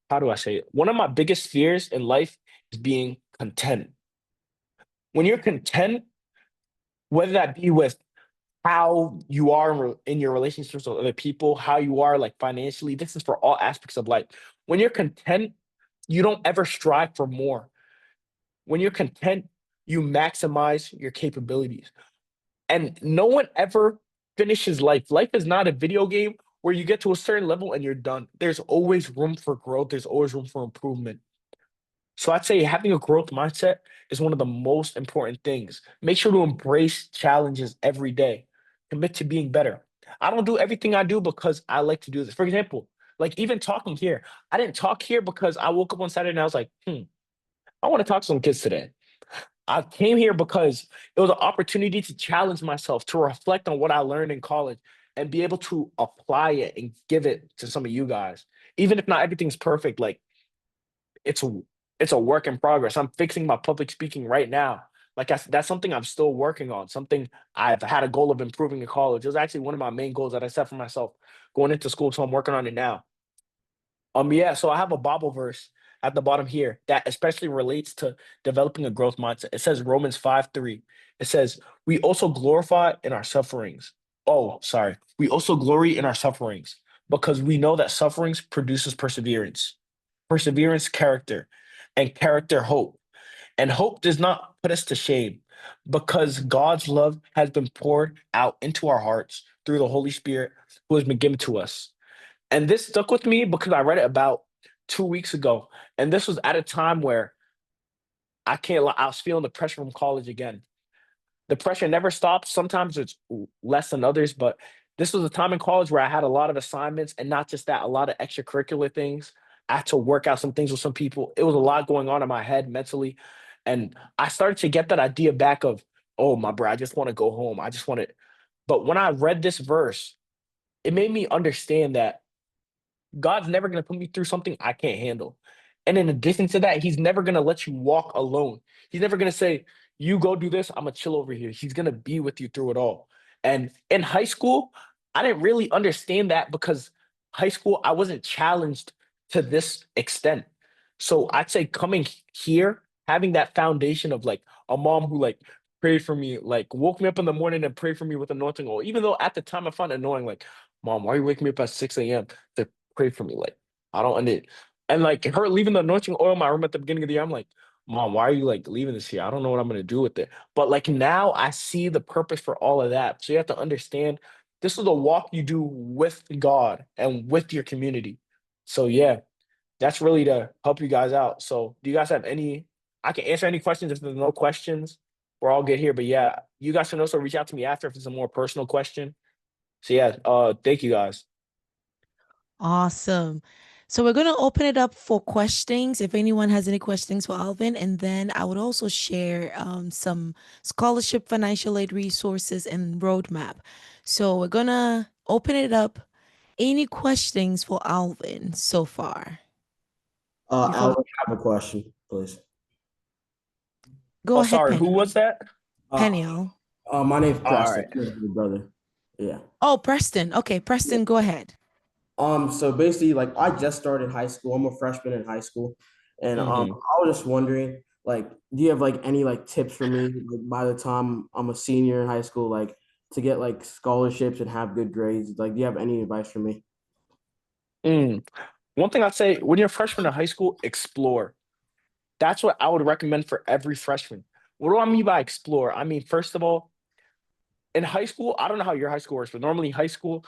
How do I say it? One of my biggest fears in life is being content. When you're content, whether that be with how you are in your relationships with other people, how you are like financially, this is for all aspects of life. When you're content, you don't ever strive for more. When you're content, you maximize your capabilities. And no one ever finishes life. Life is not a video game where you get to a certain level and you're done. There's always room for growth, there's always room for improvement. So I'd say having a growth mindset is one of the most important things. Make sure to embrace challenges every day. Commit to being better. I don't do everything I do because I like to do this. For example, like even talking here, I didn't talk here because I woke up on Saturday and I was like, I want to talk to some kids today. I came here because it was an opportunity to challenge myself, to reflect on what I learned in college and be able to apply it and give it to some of you guys. Even if not everything's perfect, like it's a it's a work in progress. I'm fixing my public speaking right now. Like that's something I'm still working on. Something I've had a goal of improving in college. It was actually one of my main goals that I set for myself going into school. So I'm working on it now. Yeah, so I have a Bible verse at the bottom here that especially relates to developing a growth mindset. It says Romans 5:3. It says, we also glorify in our sufferings. Oh, sorry. We also glory in our sufferings because we know that sufferings produces perseverance, perseverance, character, and character, hope. And hope does not put us to shame because God's love has been poured out into our hearts through the Holy Spirit who has been given to us. And this stuck with me because I read it about 2 weeks ago. And this was at a time where I can't lie, I was feeling the pressure from college again. The pressure never stops. Sometimes it's less than others, but this was a time in college where I had a lot of assignments and not just that, a lot of extracurricular things. I had to work out some things with some people. It was a lot going on in my head mentally. And I started to get that idea back of, oh, my bro, I just want to go home. I just want to. But when I read this verse, it made me understand that God's never going to put me through something I can't handle. And in addition to that, he's never going to let you walk alone. He's never going to say, you go do this, I'm going to chill over here. He's going to be with you through it all. And in high school, I didn't really understand that because high school, I wasn't challenged to this extent. So I'd say coming here, having that foundation of like a mom who like prayed for me, like woke me up in the morning and prayed for me with anointing oil, even though at the time I found it annoying, like, Mom, why are you waking me up at 6 a.m.? Pray for me. Like, I don't under and like her leaving the anointing oil in my room at the beginning of the year. I'm like, Mom, why are you like leaving this here? I don't know what I'm gonna do with it. But like now I see the purpose for all of that. So you have to understand this is a walk you do with God and with your community. So yeah, that's really to help you guys out. So do you guys have any I can answer any questions if there's no questions. We're all good here. But yeah, you guys can also reach out to me after if it's a more personal question. So yeah, thank you guys. Awesome. So we're going to open it up for questions if anyone has any questions for Alvin. And then I would also share some scholarship, financial aid resources, and roadmap. So we're going to open it up. Any questions for Alvin so far? I Before would have a question, please. go Oh, ahead, sorry, who Peniel. was that? Uh, Peniel. my name's All Preston. right. I'm his brother. Yeah. Oh, Preston. Okay, Preston, go ahead. So basically, like I just started high school. I'm a freshman in high school, and Mhm. I was just wondering, like, do you have like any like tips for me, like, by the time I'm a senior in high school, like to get like scholarships and have good grades? Like, do you have any advice for me? Mm. One thing I'd say when you're a freshman in high school, explore. That's what I would recommend for every freshman. What do I mean by explore? I mean, first of all, in high school, I don't know how your high school works, but normally high school,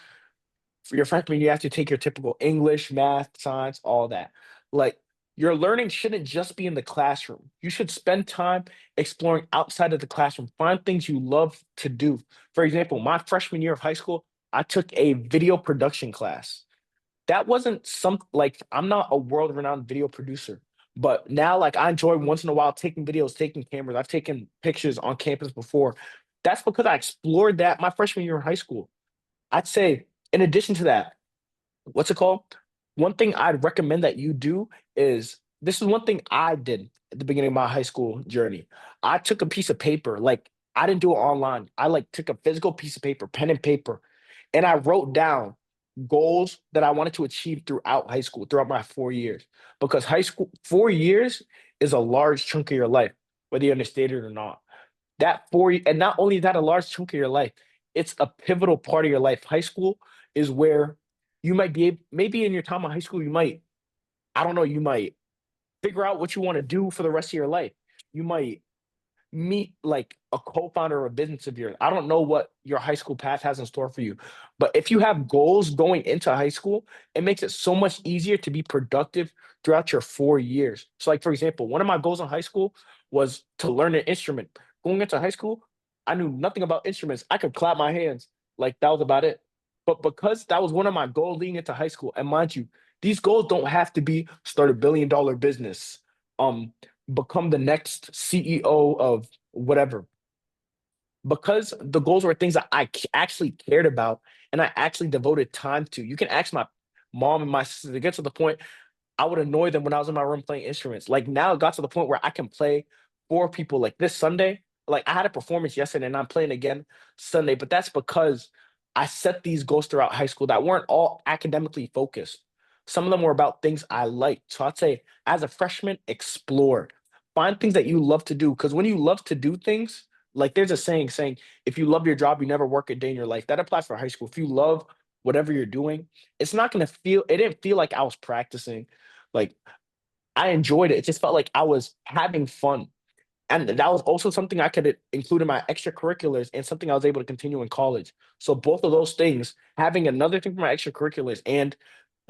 for your freshman, you have to take your typical English, math, science, all that. Like your learning shouldn't just be in the classroom. You should spend time exploring outside of the classroom. Find things you love to do. For example, my freshman year of high school, I took a video production class. That wasn't some like I'm not a world renowned video producer, but now like I enjoy once in a while taking videos, taking cameras. I've taken pictures on campus before. That's because I explored that my freshman year in high school. I'd say, in addition to that, what's it called? One thing I'd recommend that you do is this is one thing I did at the beginning of my high school journey. I took a piece of paper, like I didn't do it online. I like took a physical piece of paper, pen and paper, and I wrote down goals that I wanted to achieve throughout high school, throughout my 4 years. Because high school, 4 years is a large chunk of your life, whether you understand it or not. That and not only is that a large chunk of your life, it's a pivotal part of your life. High school is where you might be able, maybe in your time in high school, you might, I don't know, you might figure out what you want to do for the rest of your life. You might meet like a co-founder of a business of yours. I don't know what your high school path has in store for you, but if you have goals going into high school, it makes it so much easier to be productive throughout your 4 years. So, like for example, one of my goals in high school was to learn an instrument. Going into high school, I knew nothing about instruments. I could clap my hands, like that was about it. But because that was one of my goals leading into high school, and mind you, these goals don't have to be start $1 billion business. Um, become the next CEO of whatever, because the goals were things that actually cared about and I actually devoted time to. You can ask my mom and my sister to get to the point I would annoy them when I was in my room playing instruments. Like now it got to the point where I can play for people. Like this Sunday, like I had a performance yesterday and I'm playing again Sunday, but that's because I set these goals throughout high school that weren't all academically focused. Some of them were about things I liked. So I'd say as a freshman, explore. Find things that you love to do. Because when you love to do things, like there's a saying, if you love your job, you never work a day in your life. That applies for high school. If you love whatever you're doing, it's not gonna feel it didn't feel like I was practicing. Like I enjoyed it. It just felt like I was having fun. And that was also something I could include in my extracurriculars and something I was able to continue in college. So both of those things, having another thing for my extracurriculars and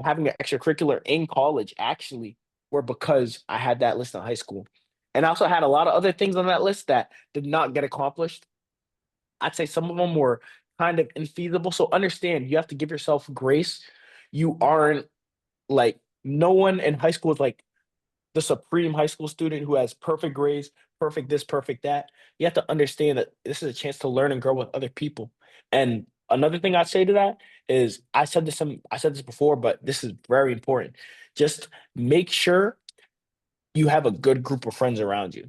having an extracurricular in college actually were because I had that list in high school. And I also had a lot of other things on that list that did not get accomplished. I'd say some of them were kind of infeasible. So understand you have to give yourself grace. You aren't like no one in high school is like the supreme high school student who has perfect grades, perfect this, perfect that. You have to understand that this is a chance to learn and grow with other people. And another thing I'd say to that is I said this before, but this is very important. Just make sure you have a good group of friends around you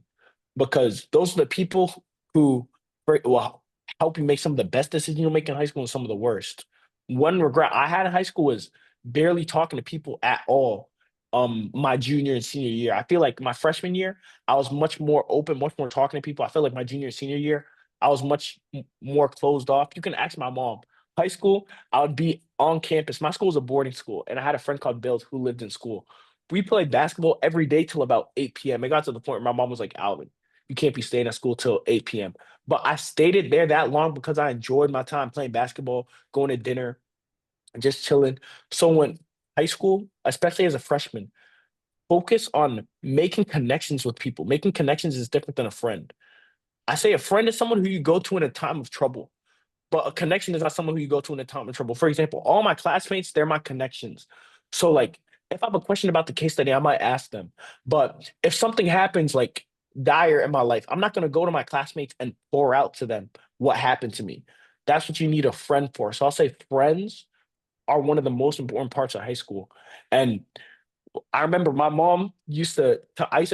because those are the people who will help you make some of the best decisions you'll make in high school and some of the worst. One regret I had in high school was barely talking to people at all. My junior and senior year. I feel like my freshman year, I was much more open, much more talking to people. I feel like my junior and senior year, I was much more closed off. You can ask my mom. High school, I would be on campus. My school was a boarding school, and I had a friend called Bill who lived in school. We played basketball every day till about 8 p.m. It got to the point where my mom was like, Alvin, you can't be staying at school till 8 p.m. But I stayed there that long because I enjoyed my time playing basketball, going to dinner, and just chilling. So when high school, especially as a freshman, focus on making connections with people. Making connections is different than a friend. I say a friend is someone who you go to in a time of trouble. But a connection is not someone who you go to in a time of trouble. For example, all my classmates, they're my connections. So like if I have a question about the case study, I might ask them. But if something happens like dire in my life, I'm not gonna go to my classmates and pour out to them what happened to me. That's what you need a friend for. So I'll say friends are one of the most important parts of high school. And I remember my mom I used to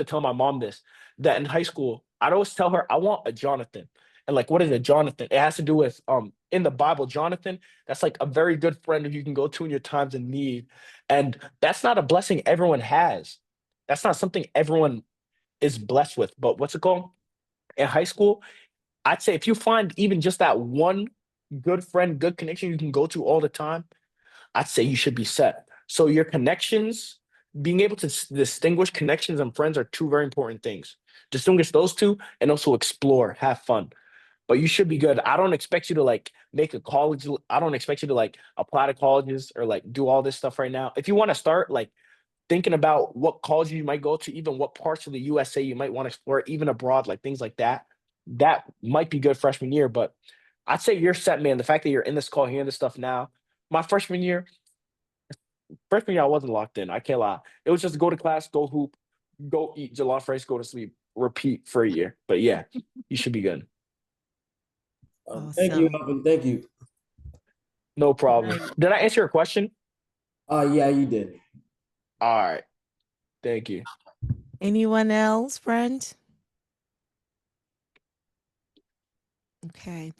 tell my mom this, that in high school, I'd always tell her I want a Jonathan. And like, what is a Jonathan? It has to do with in the Bible, Jonathan, that's like a very good friend who you can go to in your times of need. And that's not a blessing everyone has. That's not something everyone is blessed with. But what's it called? In high school, I'd say if you find even just that one good friend, good connection you can go to all the time, I'd say you should be set. So your connections, being able to distinguish connections and friends are two very important things. Distinguish those two and also explore, have fun. But you should be good. I don't expect you to like make a college. I don't expect you to like apply to colleges or like do all this stuff right now. If you want to start like thinking about what college you might go to, even what parts of the USA you might want to explore, even abroad, like things like that, that might be good freshman year. But I'd say you're set, man. The fact that you're in this call, hearing this stuff now, my freshman year, I wasn't locked in. I can't lie. It was just go to class, go hoop, go eat jollof rice, go to sleep, repeat for a year. But yeah, you should be good. Thank you, Awesome. Alvin. Thank you. No problem. Right. Did I answer your question? Yeah, you did. All right. Thank you. Anyone else, friend? Okay.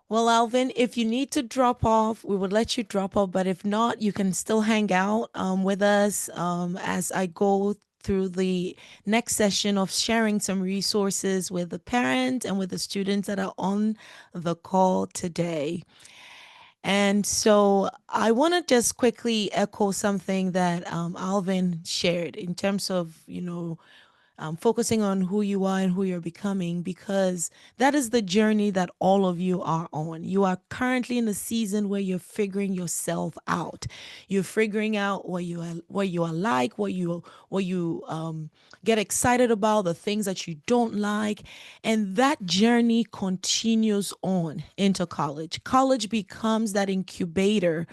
Well, Alvin, if you need to drop off, we would let you drop off. But if not, you can still hang out with us as I go through the next session of sharing some resources with the parents and with the students that are on the call today. And so I want to just quickly echo something that Alvin shared in terms of, focusing on who you are and who you're becoming, because that is the journey that all of you are on. You are currently in a season where you're figuring yourself out. You're figuring out what you are like, what you get excited about, the things that you don't like, and that journey continues on into college. College becomes that incubator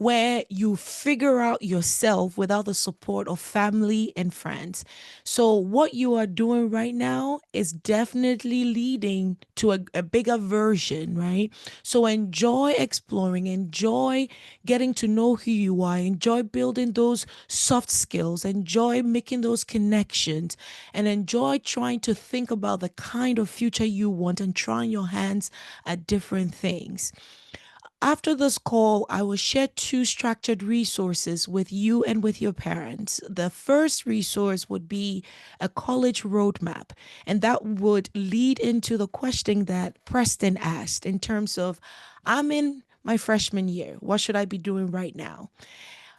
where you figure out yourself without the support of family and friends. So, what you are doing right now is definitely leading to a bigger version, right? So, enjoy exploring, enjoy getting to know who you are, enjoy building those soft skills, enjoy making those connections, and enjoy trying to think about the kind of future you want and trying your hands at different things. After this call, I will share two structured resources with you and with your parents. The first resource would be a college roadmap, and that would lead into the question that Preston asked in terms of I'm in my freshman year. What should I be doing right now?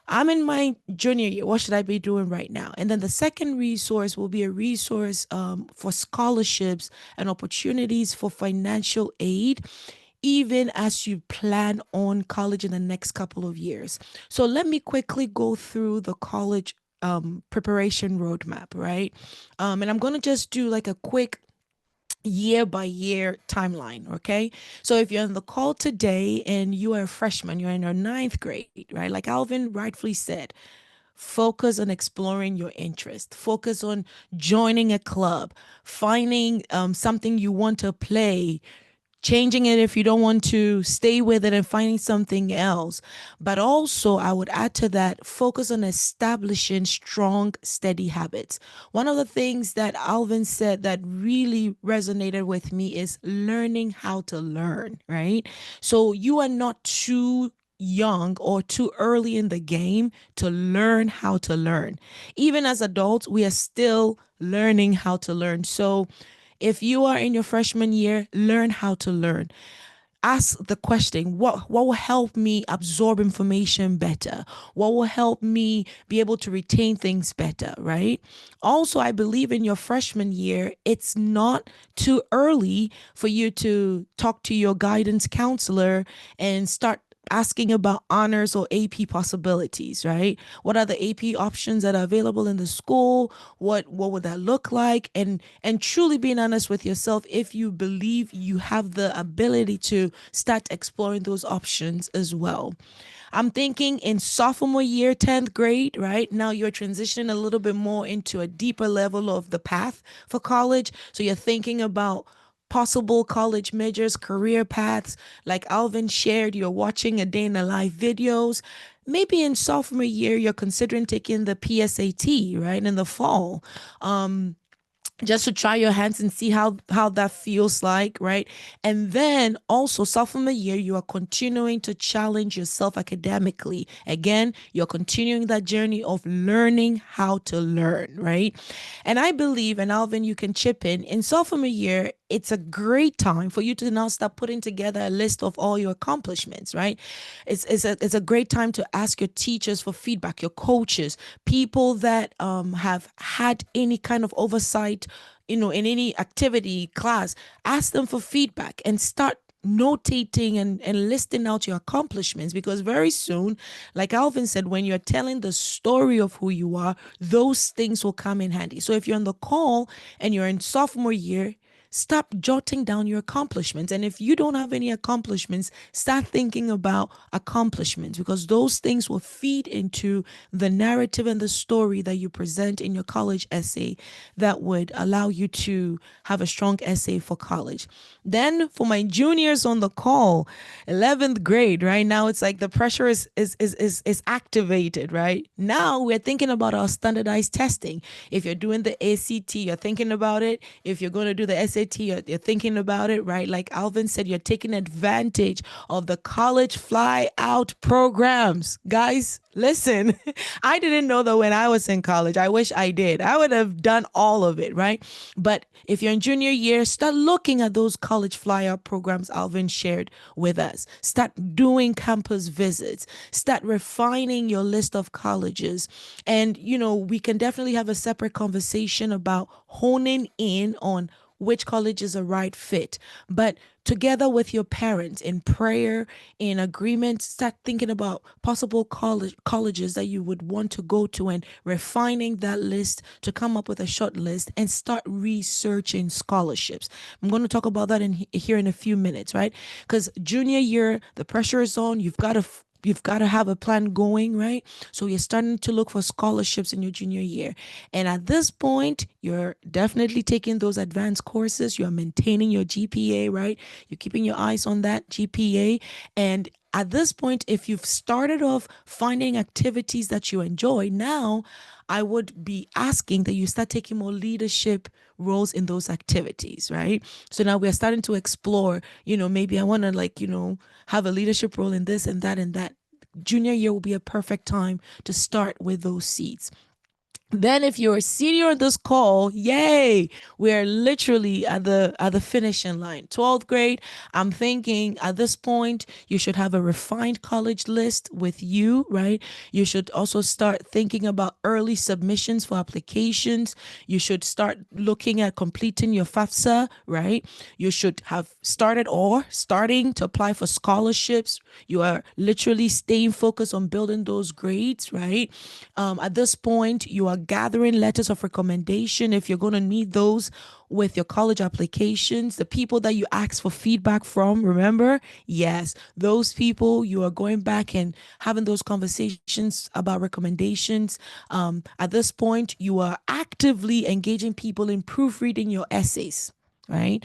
I'm in my junior year. What should I be doing right now? And then the second resource will be a resource for scholarships and opportunities for financial aid, even as you plan on college in the next couple of years. So let me quickly go through the college preparation roadmap, right? And I'm going to just do like a quick year by year timeline. Okay. So if you're on the call today and you are a freshman, you're in your ninth grade, right? Like Alvin rightfully said, focus on exploring your interest, focus on joining a club, finding something you want to play, changing it if you don't want to stay with it and finding something else. But also, I would add to that, focus on establishing strong, steady habits. One of the things that Alvin said that really resonated with me is learning how to learn, right? So you are not too young or too early in the game to learn how to learn. Even as adults, we are still learning how to learn. So if you are in your freshman year, learn how to learn. Ask the question, what will help me absorb information better? What will help me be able to retain things better, right? Also, I believe in your freshman year, it's not too early for you to talk to your guidance counselor and start asking about honors or AP possibilities, right? What are the AP options that are available in the school? What would that look like? And truly being honest with yourself if you believe you have the ability to start exploring those options as well. I'm thinking in sophomore year, 10th grade, right? Now you're transitioning a little bit more into a deeper level of the path for college. So you're thinking about possible college majors, career paths. Like Alvin shared, you're watching a day in the life videos. Maybe in sophomore year, you're considering taking the PSAT, right, in the fall. Just to try your hands and see how that feels like, right? And then also sophomore year, you are continuing to challenge yourself academically. Again, you're continuing that journey of learning how to learn, right? And I believe, and Alvin, you can chip in sophomore year, it's a great time for you to now start putting together a list of all your accomplishments, right? It's a great time to ask your teachers for feedback, your coaches, people that have had any kind of oversight, in any activity, class. Ask them for feedback and start notating and listing out your accomplishments, because very soon, like Alvin said, when you're telling the story of who you are, those things will come in handy. So if you're on the call and you're in sophomore year, stop jotting down your accomplishments. And if you don't have any accomplishments, start thinking about accomplishments, because those things will feed into the narrative and the story that you present in your college essay that would allow you to have a strong essay for college. Then for my juniors on the call, 11th grade, right now it's like the pressure is activated, right? Now we're thinking about our standardized testing. If you're doing the ACT, you're thinking about it. If you're going to do the SAT, you're thinking about it, right? Like Alvin said, you're taking advantage of the college fly out programs. Guys, listen, I didn't know that when I was in college. I wish I did. I would have done all of it, right? But if you're in junior year, start looking at those college flyout programs Alvin shared with us. Start doing campus visits. Start refining your list of colleges. And, we can definitely have a separate conversation about honing in on which college is a right fit. But together with your parents, in prayer, in agreement, start thinking about possible colleges that you would want to go to and refining that list to come up with a short list and start researching scholarships. I'm going to talk about that here in a few minutes, right? Because junior year, the pressure is on. You've got to you've got to have a plan going, right? So you're starting to look for scholarships in your junior year. And at this point, you're definitely taking those advanced courses. You're maintaining your GPA, right? You're keeping your eyes on that GPA. And at this point, if you've started off finding activities that you enjoy, now I would be asking that you start taking more leadership roles in those activities, right? So now we're starting to explore, maybe I want to, like, have a leadership role in this and that and that. Junior year will be a perfect time to start with those seeds. Then if you're a senior in this call, yay, we're literally at the finishing line. 12th grade, I'm thinking at this point you should have a refined college list with you, right? You should also start thinking about early submissions for applications. You should start looking at completing your FAFSA, right? You should have starting to apply for scholarships. You are literally staying focused on building those grades, right? At this point, you are gathering letters of recommendation if you're going to need those with your college applications. The people that you ask for feedback from, remember? Yes, those people, you are going back and having those conversations about recommendations. At this point, you are actively engaging people in proofreading your essays, right?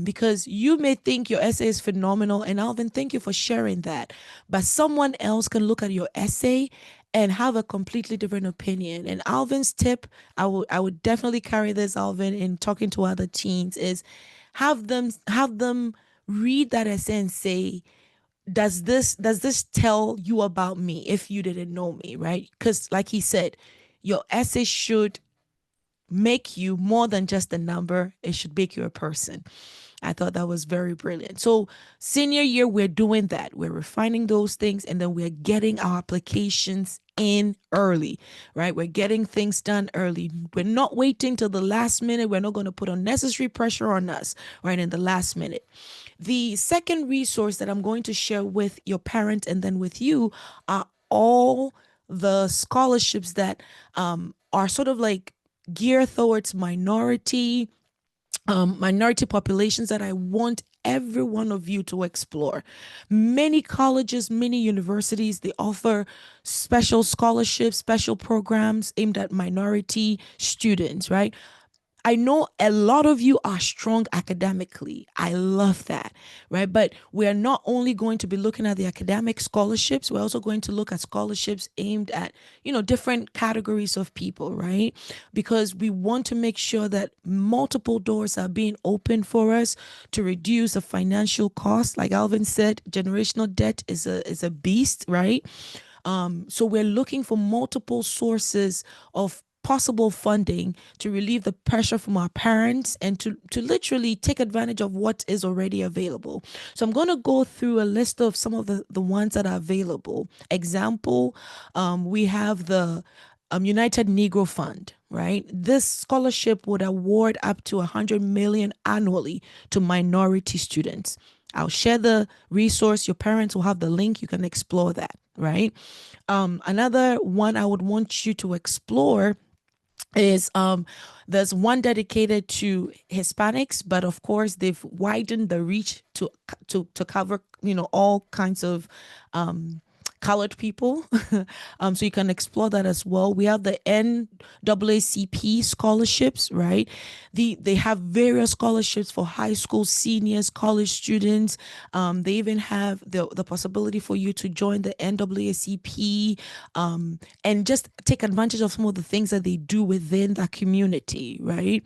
Because you may think your essay is phenomenal, and Alvin, thank you for sharing that. But someone else can look at your essay and have a completely different opinion. And Alvin's tip, I would definitely carry this, Alvin, in talking to other teens, is have them read that essay and say, does this tell you about me if you didn't know me, right? Because like he said, your essay should make you more than just a number. It should make you a person. I thought that was very brilliant. So senior year, we're doing that. We're refining those things, and then we're getting our applications in early, right? We're getting things done early. We're not waiting till the last minute. We're not going to put unnecessary pressure on us, right, in the last minute. The second resource that I'm going to share with your parents and then with you are all the scholarships that are sort of like geared towards minority populations that I want every one of you to explore. Many colleges, many universities, they offer special scholarships, special programs aimed at minority students, right? I know a lot of you are strong academically. I love that, right? But we are not only going to be looking at the academic scholarships, we're also going to look at scholarships aimed at, different categories of people, right? Because we want to make sure that multiple doors are being opened for us to reduce the financial cost. Like Alvin said, generational debt is a beast, right? So we're looking for multiple sources of possible funding to relieve the pressure from our parents and to literally take advantage of what is already available. So I'm going to go through a list of some of the ones that are available. Example, we have the United Negro Fund, right? This scholarship would award up to 100 million annually to minority students. I'll share the resource. Your parents will have the link. You can explore that, right? Another one I would want you to explore is there's one dedicated to Hispanics, but of course they've widened the reach to cover all kinds of colored people. So you can explore that as well. We have the NAACP scholarships, right? They have various scholarships for high school seniors, college students. They even have the possibility for you to join the NAACP and just take advantage of some of the things that they do within that community, right?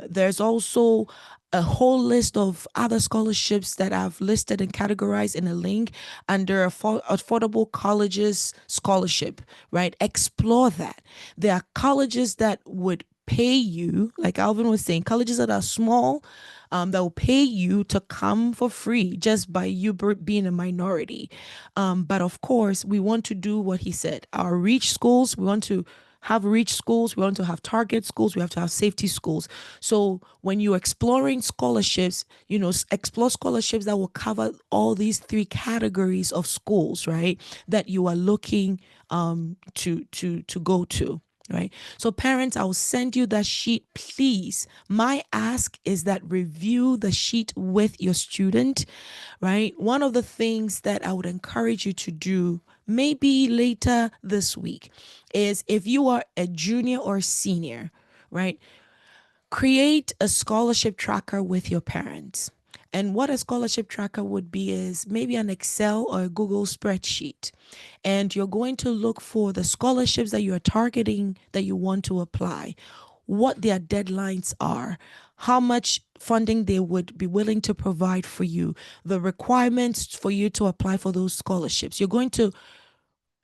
There's also a whole list of other scholarships that I've listed and categorized in a link under Affordable Colleges Scholarship, right? Explore that. There are colleges that would pay you, like Alvin was saying, colleges that are small, that will pay you to come for free just by you being a minority. But of course, we want to do what he said. Our reach schools, we want to have reach schools, we want to have target schools, we have to have safety schools. So when you're exploring scholarships, explore scholarships that will cover all these three categories of schools, right? That you are looking to go to. right? So parents, I'll send you that sheet, please. My ask is that review the sheet with your student, right? One of the things that I would encourage you to do maybe later this week is, if you are a junior or senior, right, create a scholarship tracker with your parents. And what a scholarship tracker would be is maybe an Excel or a Google spreadsheet. And you're going to look for the scholarships that you're targeting, that you want to apply, what their deadlines are, how much funding they would be willing to provide for you, the requirements for you to apply for those scholarships. You're going to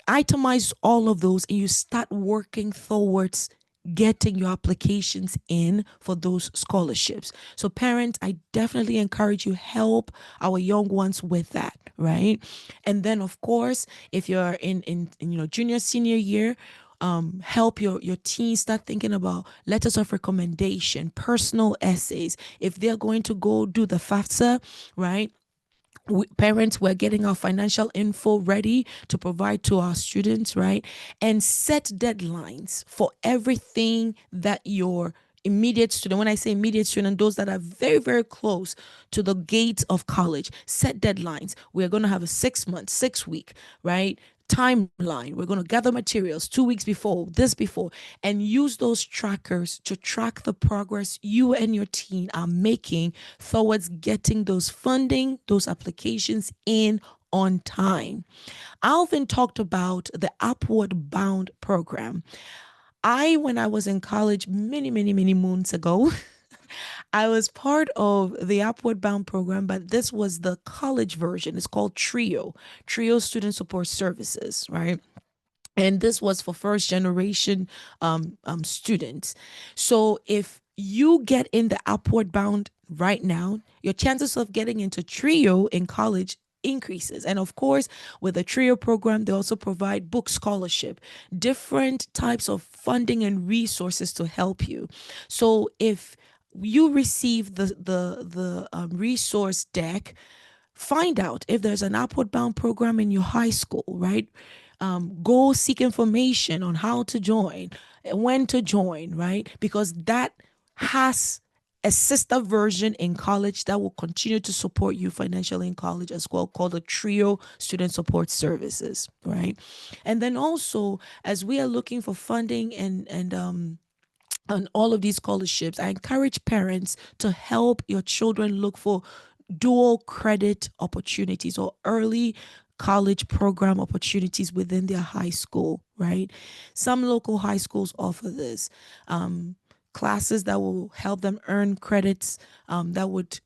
itemize all of those, and you start working towards getting your applications in for those scholarships. So parents, I definitely encourage you, help our young ones with that, right? And then of course, if you're in junior senior year, help your teens start thinking about letters of recommendation, personal essays. If they're going to go do the FAFSA, right, parents, we're getting our financial info ready to provide to our students, right? And set deadlines for everything that your immediate student, when I say immediate student, those that are very, very close to the gates of college, set deadlines. We're going to have a 6 month, 6 week, right, timeline. We're going to gather materials 2 weeks before, this before, and use those trackers to track the progress you and your team are making towards getting those funding, those applications in on time. Alvin talked about the Upward Bound program. When I was in college many, many, many moons ago, I was part of the Upward Bound program, but this was the college version. It's called Trio Student Support Services, right? And this was for first generation students. So if you get in the Upward Bound right now, your chances of getting into Trio in college increases. And of course, with the Trio program, they also provide book scholarship, different types of funding and resources to help you. So if you receive the resource deck, find out if there's an Upward Bound program in your high school, right? Go seek information on how to join, when to join, right? Because that has a sister version in college that will continue to support you financially in college as well, called the Trio Student Support Services, right? And then also, as we are looking for funding and all of these scholarships, I encourage parents to help your children look for dual credit opportunities or early college program opportunities within their high school, right? Some local high schools offer this. Classes that will help them earn credits, that would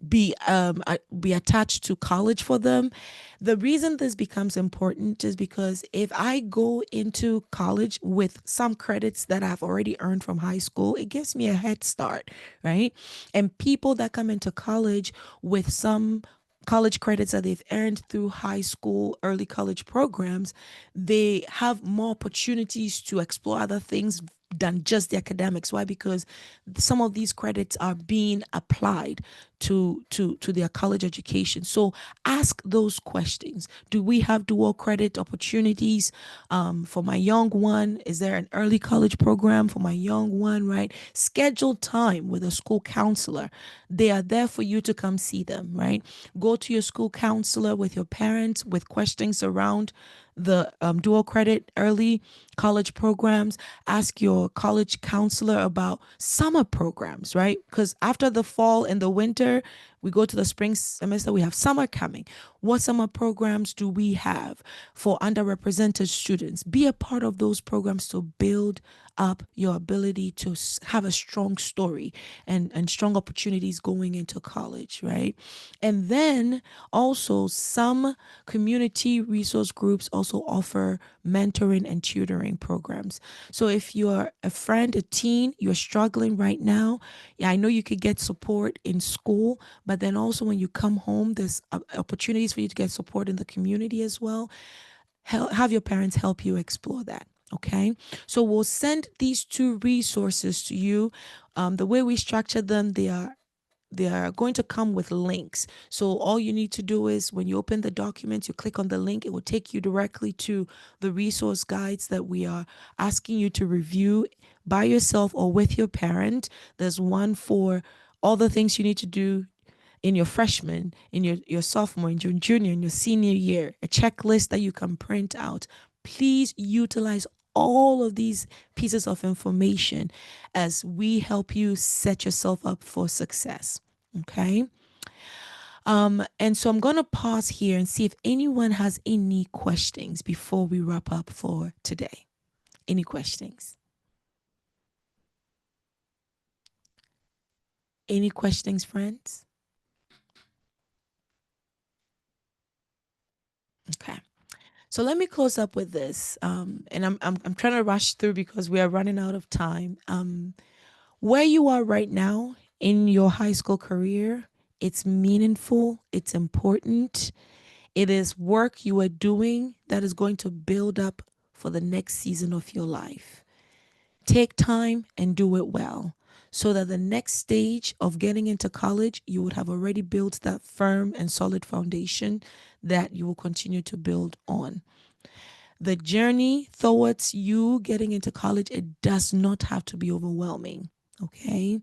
be attached to college for them. The reason this becomes important is because if I go into college with some credits that I've already earned from high school, it gives me a head start, right? And people that come into college with some college credits that they've earned through high school, early college programs, they have more opportunities to explore other things than just the academics. Why? Because some of these credits are being applied to their college education. So ask those questions. Do we have dual credit opportunities for my young one? Is there an early college program for my young one, right? Schedule time with a school counselor. They are there for you to come see them, right? Go to your school counselor with your parents with questions around the dual credit early college programs. Ask your college counselor about summer programs, right? Because after the fall and the winter, we go to the spring semester, we have summer coming. What summer programs do we have for underrepresented students? Be a part of those programs to build up your ability to have a strong story and strong opportunities going into college, right? And then also, some community resource groups also offer mentoring and tutoring programs. So if you're a friend, a teen, you're struggling right now, yeah, I know you could get support in school, but then also when you come home, there's opportunities for you to get support in the community as well. Have your parents help you explore that. Okay, so we'll send these two resources to you. The way we structure them, they are they are going to come with links. So all you need to do is when you open the documents, you click on the link, it will take you directly to the resource guides that we are asking you to review by yourself or with your parent. There's one for all the things you need to do in your freshman, in your sophomore, in your junior, in your senior year, a checklist that you can print out. Please utilize all of these pieces of information as we help you set yourself up for success. Okay. And so I'm going to pause here and see if anyone has any questions before we wrap up for today. Any questions? Any questions, friends? Okay. So let me close up with this. And I'm trying to rush through because we are running out of time. Where you are right now in your high school career, it's meaningful, it's important. It is work you are doing that is going to build up for the next season of your life. Take time and do it well so that the next stage of getting into college, you would have already built that firm and solid foundation that you will continue to build on. The journey towards you getting into college, it does not have to be overwhelming. Okay.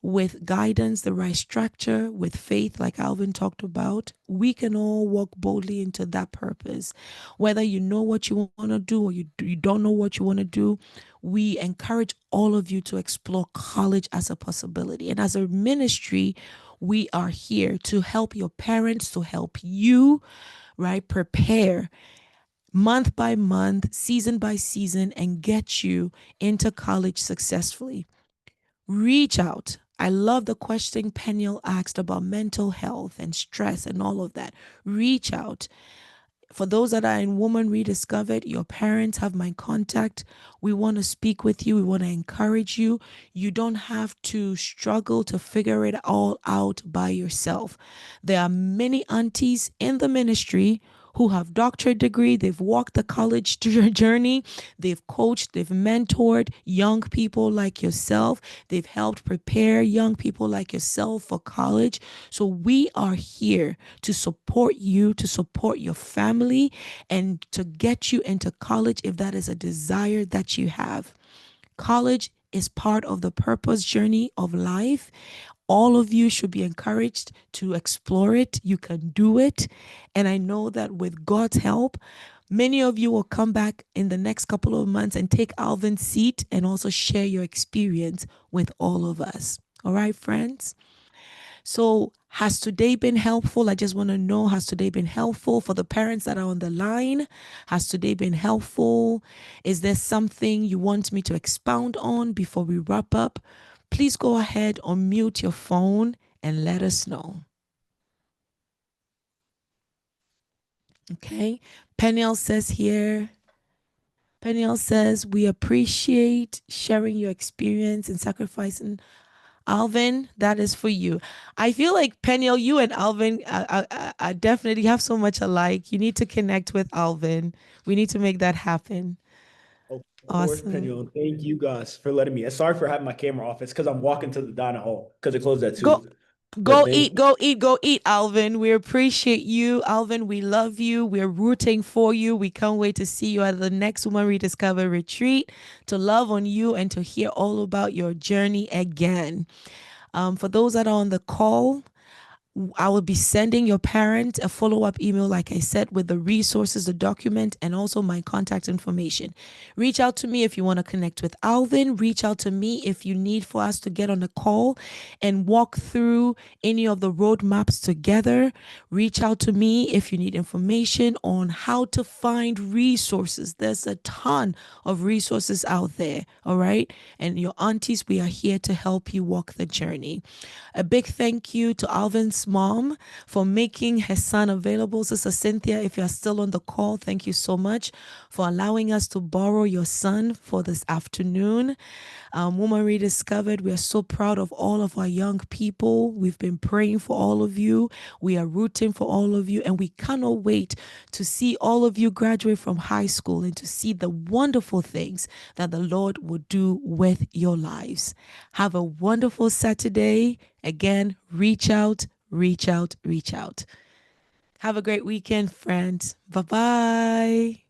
With guidance, the right structure, with faith, like Alvin talked about, we can all walk boldly into that purpose. Whether you know what you want to do or you don't know what you want to do, we encourage all of you to explore college as a possibility. And as a ministry, we are here to help your parents, to help you, right, prepare month by month, season by season, and get you into college successfully. Reach out. I love the question Peniel asked about mental health and stress and all of that. Reach out. For those that are in Woman Rediscovered, your parents have my contact. We want to speak with you. We want to encourage you. You don't have to struggle to figure it all out by yourself. There are many aunties in the ministry who have doctorate degree. They've walked the college journey. They've coached, they've mentored young people like yourself. They've helped prepare young people like yourself for college. So we are here to support you, to support your family, and to get you into college if that is a desire that you have. College is part of the purpose journey of life. All of you should be encouraged to explore it. You can do it. And I know that with God's help, many of you will come back in the next couple of months and take Alvin's seat and also share your experience with all of us. All right, friends? So has today been helpful? I just want to know, has today been helpful for the parents that are on the line? Has today been helpful? Is there something you want me to expound on before we wrap up? Please go ahead, unmute your phone and let us know. Okay. Peniel says here, Peniel says, we appreciate sharing your experience and sacrificing. Alvin, that is for you. I feel like Peniel, you and Alvin definitely have so much alike. You need to connect with Alvin. We need to make that happen. Of course, Awesome. Peniel. Thank you guys for letting me. And sorry for having my camera off. It's because I'm walking to the dining hall because it closed at 2. Go But thank go eat, Alvin. We appreciate you, Alvin. We love you. We're rooting for you. We can't wait to see you at the next Woman Rediscover retreat, to love on you and to hear all about your journey again. For those that are on the call, I will be sending your parent a follow-up email, like I said, with the resources, the document, and also my contact information. Reach out to me if you want to connect with Alvin. Reach out to me if you need for us to get on a call and walk through any of the roadmaps together. Reach out to me if you need information on how to find resources. There's a ton of resources out there, all right? And your aunties, we are here to help you walk the journey. A big thank you to Alvin's this mom for making her son available. Sister Cynthia, if you're still on the call, thank you so much for allowing us to borrow your son for this afternoon. Woman Rediscovered, we are so proud of all of our young people. We've been praying for all of you. We are rooting for all of you, and we cannot wait to see all of you graduate from high school and to see the wonderful things that the Lord will do with your lives. Have a wonderful Saturday. Again, reach out, reach out, reach out. Have a great weekend, friends. Bye-bye.